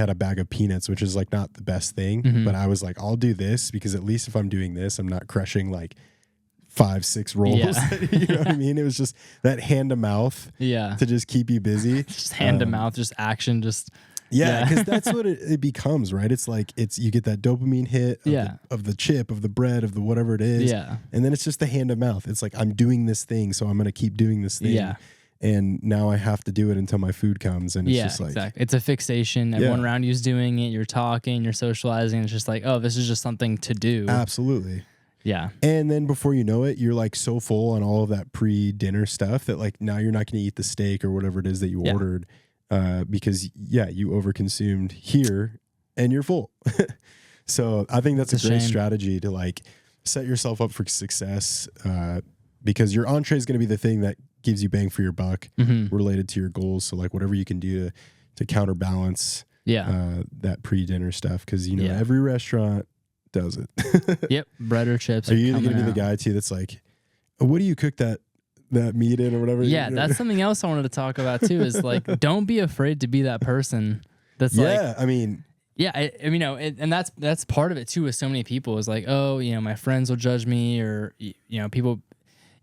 [SPEAKER 2] a bag of peanuts, which is like not the best thing, but I was like, I'll do this because at least if I'm doing this, I'm not crushing like 5-6 rolls. Yeah. You know what I mean? It was just that hand to mouth to just keep you busy.
[SPEAKER 1] Just hand to mouth, just action, just
[SPEAKER 2] because that's what it becomes, right? It's like you get that dopamine hit of the chip, of the bread, of the whatever it is.
[SPEAKER 1] Yeah.
[SPEAKER 2] And then it's just the hand to mouth. It's like, I'm doing this thing, so I'm going to keep doing this thing.
[SPEAKER 1] Yeah.
[SPEAKER 2] And now I have to do it until my food comes. And it's just like,
[SPEAKER 1] exactly. It's a fixation. Everyone around you's doing it. You're talking, you're socializing. It's just like, oh, this is just something to do.
[SPEAKER 2] Absolutely.
[SPEAKER 1] Yeah.
[SPEAKER 2] And then before you know it, you're like so full on all of that pre-dinner stuff that like now you're not going to eat the steak or whatever it is that you ordered. Because you overconsumed here and you're full. So I think that's a great strategy to like set yourself up for success, because your entree is going to be the thing that gives you bang for your buck related to your goals. So like whatever you can do to counterbalance that pre-dinner stuff. Cause every restaurant does it.
[SPEAKER 1] Yep. Bread or chips.
[SPEAKER 2] Are you going to be the guy too that's like, what do you cook that meat in or whatever?
[SPEAKER 1] Yeah, that's something else I wanted to talk about too, is like, don't be afraid to be that person that's
[SPEAKER 2] I mean,
[SPEAKER 1] and that's part of it too with so many people is like, oh, my friends will judge me, or, people,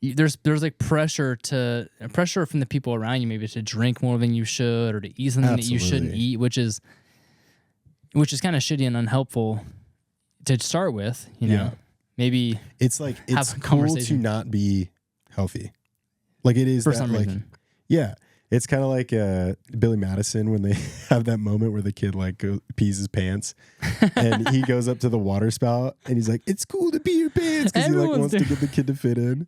[SPEAKER 1] there's like pressure from the people around you, maybe to drink more than you should, or to eat something that you shouldn't eat, which is kind of shitty and unhelpful to start with, maybe
[SPEAKER 2] it's like, it's cool to not be healthy. Like it is
[SPEAKER 1] for some reason.
[SPEAKER 2] Yeah. It's kind of like Billy Madison when they have that moment where the kid like pees his pants and he goes up to the water spout and he's like, it's cool to pee your pants, because he like wants to get the kid to fit in.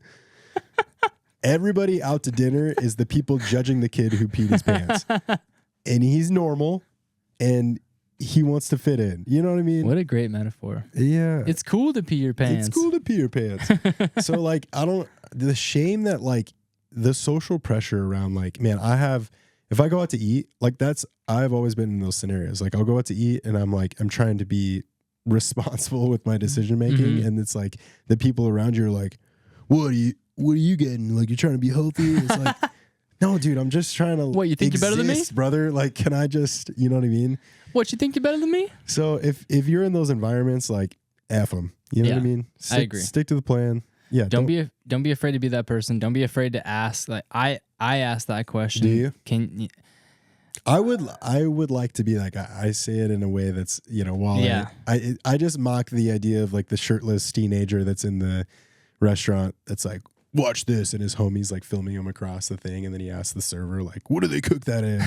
[SPEAKER 2] Everybody out to dinner is the people judging the kid who peed his pants. And he's normal and he wants to fit in. You know what I mean?
[SPEAKER 1] What a great metaphor.
[SPEAKER 2] Yeah.
[SPEAKER 1] It's cool to pee your pants.
[SPEAKER 2] It's cool to pee your pants. So like, the shame that like the social pressure around like, man, I have if I go out to eat, like I've always been in those scenarios. Like I'll go out to eat and I'm trying to be responsible with my decision making. And it's like the people around you are like, what are you getting? Like, you're trying to be healthy? It's like, no, dude, I'm just trying to
[SPEAKER 1] What, you think you're better than me?
[SPEAKER 2] Brother? Like, can I just, you know what I mean?
[SPEAKER 1] What, you think you're better than me?
[SPEAKER 2] So if you're in those environments, like, F them. You know what I mean?
[SPEAKER 1] I agree.
[SPEAKER 2] Stick to the plan. Yeah.
[SPEAKER 1] Don't be afraid to be that person. Don't be afraid to ask. Like I asked that question.
[SPEAKER 2] Do you?
[SPEAKER 1] Can you?
[SPEAKER 2] I would like to be like, I say it in a way that's, you know, while I just mock the idea of like the shirtless teenager that's in the restaurant that's like, watch this, and his homie's like filming him across the thing, and then he asks the server like, what do they cook that in?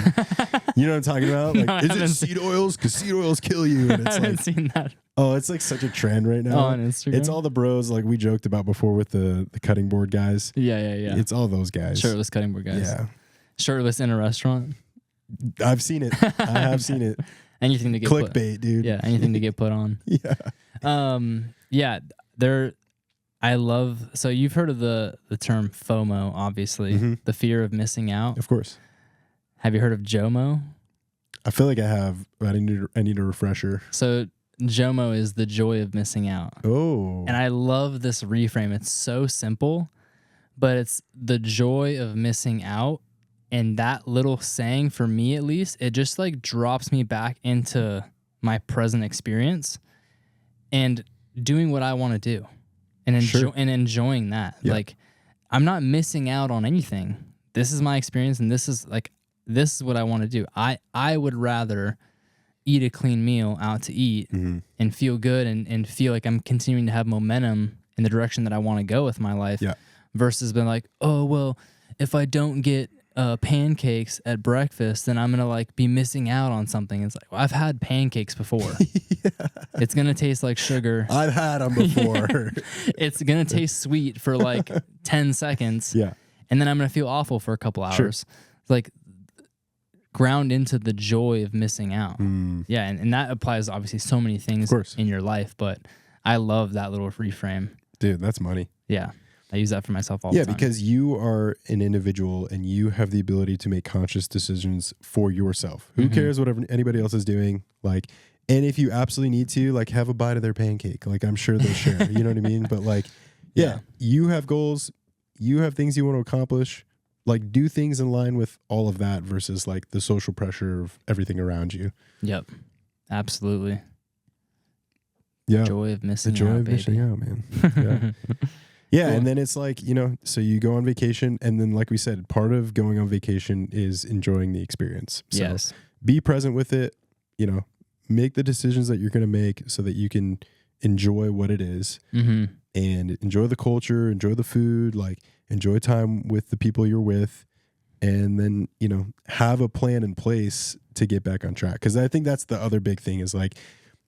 [SPEAKER 2] You know what I'm talking about? Like, no, is it seed oils? Because seed oils kill you. And it's
[SPEAKER 1] I haven't seen that.
[SPEAKER 2] Oh, it's like such a trend right now
[SPEAKER 1] on Instagram.
[SPEAKER 2] It's all the bros like we joked about before with the cutting board guys.
[SPEAKER 1] Yeah.
[SPEAKER 2] It's all those guys.
[SPEAKER 1] Shirtless cutting board guys.
[SPEAKER 2] Yeah.
[SPEAKER 1] Shirtless in a restaurant.
[SPEAKER 2] I've seen it. I have seen it.
[SPEAKER 1] Anything to get
[SPEAKER 2] clickbait, dude.
[SPEAKER 1] Yeah, anything to get put on.
[SPEAKER 2] Yeah.
[SPEAKER 1] I love, so you've heard of the term FOMO, obviously, the fear of missing out.
[SPEAKER 2] Of course.
[SPEAKER 1] Have you heard of JOMO?
[SPEAKER 2] I feel like I have, but I need a refresher.
[SPEAKER 1] So JOMO is the joy of missing out.
[SPEAKER 2] Oh.
[SPEAKER 1] And I love this reframe. It's so simple, but it's the joy of missing out. And that little saying, for me at least, it just like drops me back into my present experience and doing what I want to do and enjoying that. Yeah. Like, I'm not missing out on anything. This is my experience, and this is what I want to do. I would rather eat a clean meal out to eat and feel good and feel like I'm continuing to have momentum in the direction that I want to go with my life versus being like, oh, well, if I don't get pancakes at breakfast, then I'm gonna like be missing out on something. It's like, well, I've had pancakes before. It's gonna taste like sugar.
[SPEAKER 2] I've had them before.
[SPEAKER 1] It's gonna taste sweet for like 10 seconds.
[SPEAKER 2] Yeah.
[SPEAKER 1] And then I'm gonna feel awful for a couple hours. Sure. Like, ground into the joy of missing out. Yeah, and that applies to obviously so many things in your life, but I love that little reframe.
[SPEAKER 2] Dude, that's money.
[SPEAKER 1] Yeah. I use that for myself all the time.
[SPEAKER 2] Yeah, because you are an individual and you have the ability to make conscious decisions for yourself. Who cares what anybody else is doing? Like, and if you absolutely need to, like, have a bite of their pancake. Like, I'm sure they'll share. You know what I mean? But like, yeah, you have goals. You have things you want to accomplish. Like, do things in line with all of that versus like the social pressure of everything around you.
[SPEAKER 1] Yep, absolutely.
[SPEAKER 2] Yeah,
[SPEAKER 1] joy of missing out.
[SPEAKER 2] The joy of missing out, man. Yeah. Yeah, cool. And then it's like, you know, so you go on vacation, and then like we said, part of going on vacation is enjoying the experience. So
[SPEAKER 1] yes.
[SPEAKER 2] Be present with it, you know, make the decisions that you're going to make so that you can enjoy what it is and enjoy the culture, enjoy the food, like enjoy time with the people you're with, and then, you know, have a plan in place to get back on track. Because I think that's the other big thing is like,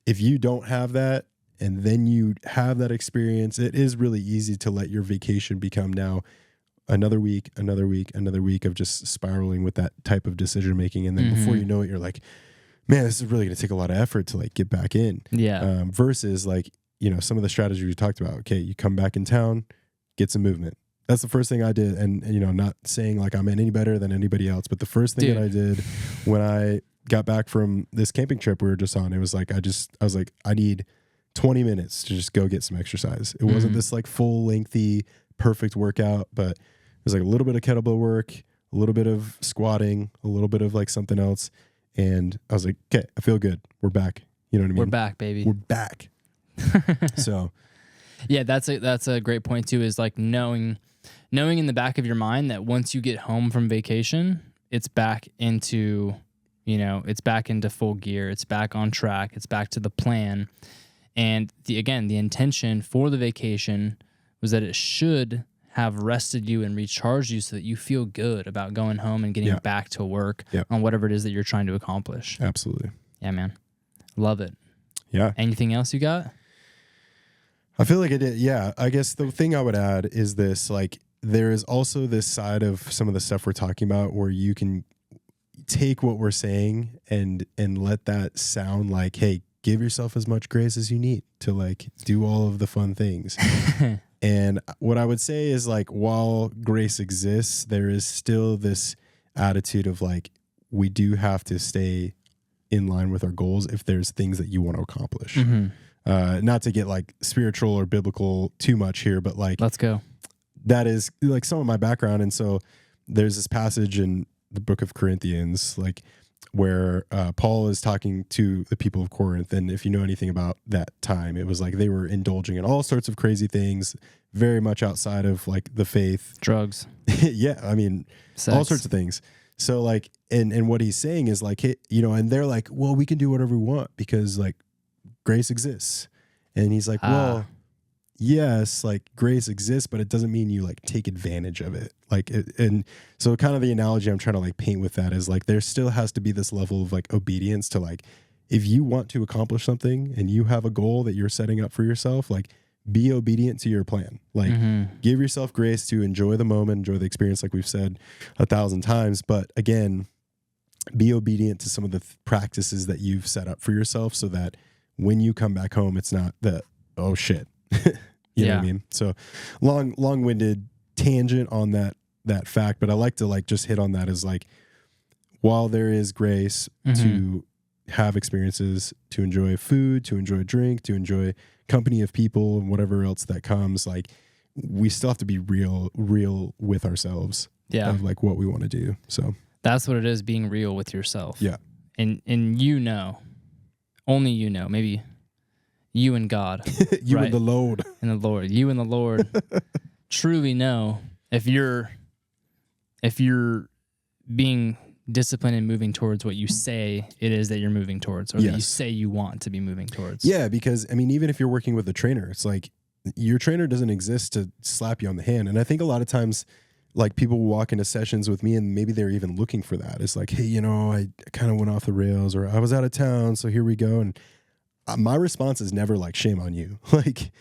[SPEAKER 2] if you don't have that, and then you have that experience, it is really easy to let your vacation become now another week of just spiraling with that type of decision making. And then before you know it, you're like, man, this is really going to take a lot of effort to like get back in.
[SPEAKER 1] Yeah.
[SPEAKER 2] Versus like, you know, some of the strategies we talked about. Okay, you come back in town, get some movement. That's the first thing I did. And you know, not saying like I'm any better than anybody else, but the first thing that I did when I got back from this camping trip we were just on, it was like, I was like, I need 20 minutes to just go get some exercise. It wasn't this like full lengthy, perfect workout, but it was like a little bit of kettlebell work, a little bit of squatting, a little bit of like something else. And I was like, okay, I feel good. We're back. You know what I mean?
[SPEAKER 1] We're back, baby.
[SPEAKER 2] We're back. So
[SPEAKER 1] yeah, that's a great point too, is like knowing in the back of your mind that once you get home from vacation, it's back into, you know, it's back into full gear. It's back on track. It's back to the plan. And the intention for the vacation was that it should have rested you and recharged you so that you feel good about going home and getting back to work on whatever it is that you're trying to accomplish.
[SPEAKER 2] Absolutely.
[SPEAKER 1] Yeah, man. Love it.
[SPEAKER 2] Yeah.
[SPEAKER 1] Anything else you got?
[SPEAKER 2] I feel like I did. Yeah. I guess the thing I would add is this, like, there is also this side of some of the stuff we're talking about where you can take what we're saying and let that sound like, hey, give yourself as much grace as you need to like do all of the fun things. And what I would say is like, while grace exists, there is still this attitude of like, we do have to stay in line with our goals if there's things that you want to accomplish. Not to get like spiritual or biblical too much here, but like,
[SPEAKER 1] let's go.
[SPEAKER 2] That is like some of my background. And so there's this passage in the book of Corinthians, like where Paul is talking to the people of Corinth. And if you know anything about that time, it was like they were indulging in all sorts of crazy things, very much outside of like the faith.
[SPEAKER 1] Drugs.
[SPEAKER 2] Yeah. I mean,
[SPEAKER 1] Sex.
[SPEAKER 2] All sorts of things. So like, and what he's saying is like, hey, you know, and they're like, well, we can do whatever we want because like grace exists. And he's like, well, yes, like grace exists, but it doesn't mean you like take advantage of it. Like, and so kind of the analogy I'm trying to like paint with that is like, there still has to be this level of like obedience to like, if you want to accomplish something and you have a goal that you're setting up for yourself, like be obedient to your plan. Like give yourself grace to enjoy the moment, enjoy the experience, like we've said 1,000 times. But again, be obedient to some of the practices that you've set up for yourself so that when you come back home, it's not that, oh shit. You know what I mean? So long-winded tangent on that fact, but I like to like just hit on that as like, while there is grace to have experiences, to enjoy food, to enjoy drink, to enjoy company of people and whatever else that comes, like we still have to be real with ourselves of like what we want to do. So
[SPEAKER 1] that's what it is, being real with yourself.
[SPEAKER 2] Yeah.
[SPEAKER 1] And you know, only you know, maybe you and God.
[SPEAKER 2] You
[SPEAKER 1] right?
[SPEAKER 2] and the Lord.
[SPEAKER 1] And the Lord. You and the Lord truly know if you're being disciplined and moving towards what you say it is that you're moving towards, or that you say you want to be moving towards.
[SPEAKER 2] Yeah, because I mean, even if you're working with a trainer, it's like your trainer doesn't exist to slap you on the hand. And I think a lot of times, like people will walk into sessions with me and maybe they're even looking for that. It's like, hey, you know, I kind of went off the rails, or I was out of town, so here we go. And my response is never like, shame on you. Like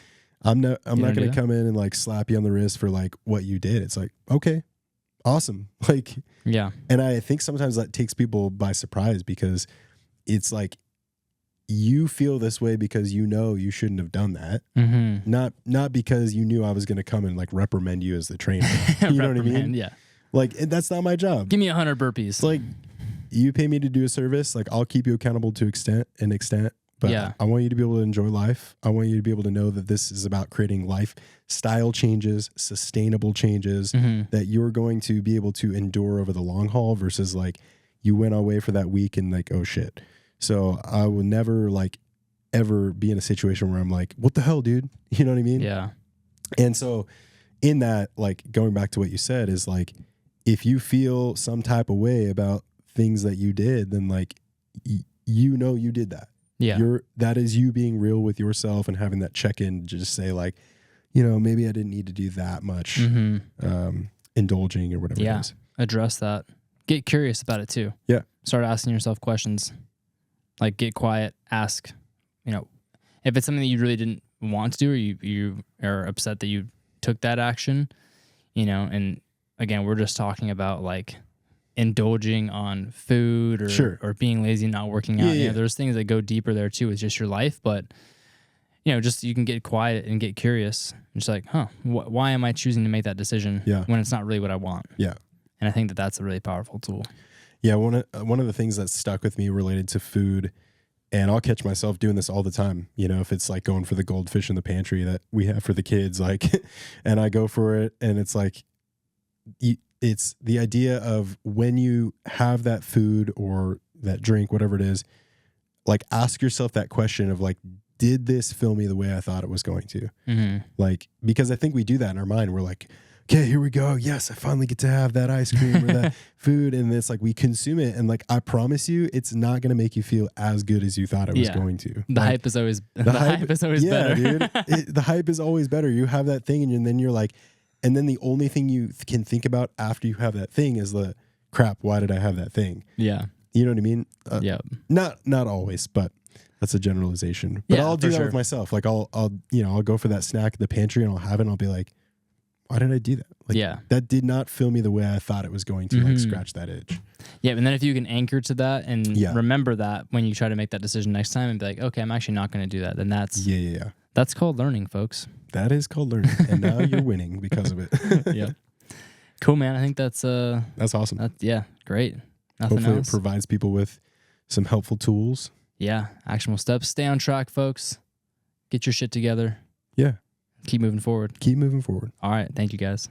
[SPEAKER 2] I'm not going to come in and like slap you on the wrist for like what you did. It's like, okay, awesome. Like,
[SPEAKER 1] yeah.
[SPEAKER 2] And I think sometimes that takes people by surprise because it's like, you feel this way because you know you shouldn't have done that. Not because you knew I was going to come and like reprimand you as the trainer. You know what I mean?
[SPEAKER 1] Yeah.
[SPEAKER 2] Like, that's not my job.
[SPEAKER 1] Give me 100 burpees.
[SPEAKER 2] It's like, you pay me to do a service. Like, I'll keep you accountable to an extent. But I want you to be able to enjoy life. I want you to be able to know that this is about creating lifestyle changes, sustainable changes that you're going to be able to endure over the long haul versus like you went away for that week and like, oh shit. So I will never like ever be in a situation where I'm like, what the hell, dude? You know what I mean?
[SPEAKER 1] Yeah. And
[SPEAKER 2] so in that, like going back to what you said is like, if you feel some type of way about things that you did, then like, you know, you did that.
[SPEAKER 1] Yeah.
[SPEAKER 2] That is you being real with yourself and having that check-in to just say like, you know, maybe I didn't need to do that much indulging or whatever it is.
[SPEAKER 1] Address that. Get curious about it too.
[SPEAKER 2] Yeah.
[SPEAKER 1] Start asking yourself questions. Like get quiet, ask, you know, if it's something that you really didn't want to do or you are upset that you took that action, you know, and again, we're just talking about like indulging on food or being lazy and not working out. You know, there's things that go deeper there too. It's just your life, but you know, just you can get quiet and get curious. It's like, why am I choosing to make that decision when it's not really what I want?
[SPEAKER 2] Yeah.
[SPEAKER 1] And I think that that's a really powerful tool.
[SPEAKER 2] Yeah. One of the things that stuck with me related to food, and I'll catch myself doing this all the time, you know, if it's like going for the goldfish in the pantry that we have for the kids, like, and I go for it and it's like, it's the idea of when you have that food or that drink, whatever it is, like ask yourself that question of like, did this fill me the way I thought it was going to? Like, because I think we do that in our mind. We're like, okay, here we go. Yes, I finally get to have that ice cream or that food. And it's like, we consume it. And like, I promise you, it's not going to make you feel as good as you thought it was going to.
[SPEAKER 1] The hype is always better.
[SPEAKER 2] Dude. The hype is always better. You have that thing and then you're like, and then the only thing you can think about after you have that thing is the crap. Why did I have that thing?
[SPEAKER 1] Yeah.
[SPEAKER 2] You know what I mean?
[SPEAKER 1] Yeah.
[SPEAKER 2] Not always, but that's a generalization. But I'll do that with myself. Like I'll go for that snack at the pantry and I'll have it and I'll be like, why did I do that? Like that did not fill me the way I thought it was going to, like scratch that itch.
[SPEAKER 1] Yeah. And then if you can anchor to that and remember that when you try to make that decision next time and be like, okay, I'm actually not going to do that. Then that's that's called learning, folks.
[SPEAKER 2] That is called learning. And now you're winning because of it.
[SPEAKER 1] Yeah. Cool, man. I think that's
[SPEAKER 2] awesome.
[SPEAKER 1] Great.
[SPEAKER 2] Hopefully
[SPEAKER 1] else.
[SPEAKER 2] It provides people with some helpful tools.
[SPEAKER 1] Yeah. Actionable steps. Stay on track, folks. Get your shit together.
[SPEAKER 2] Yeah.
[SPEAKER 1] Keep moving forward.
[SPEAKER 2] Keep moving forward.
[SPEAKER 1] All right. Thank you, guys.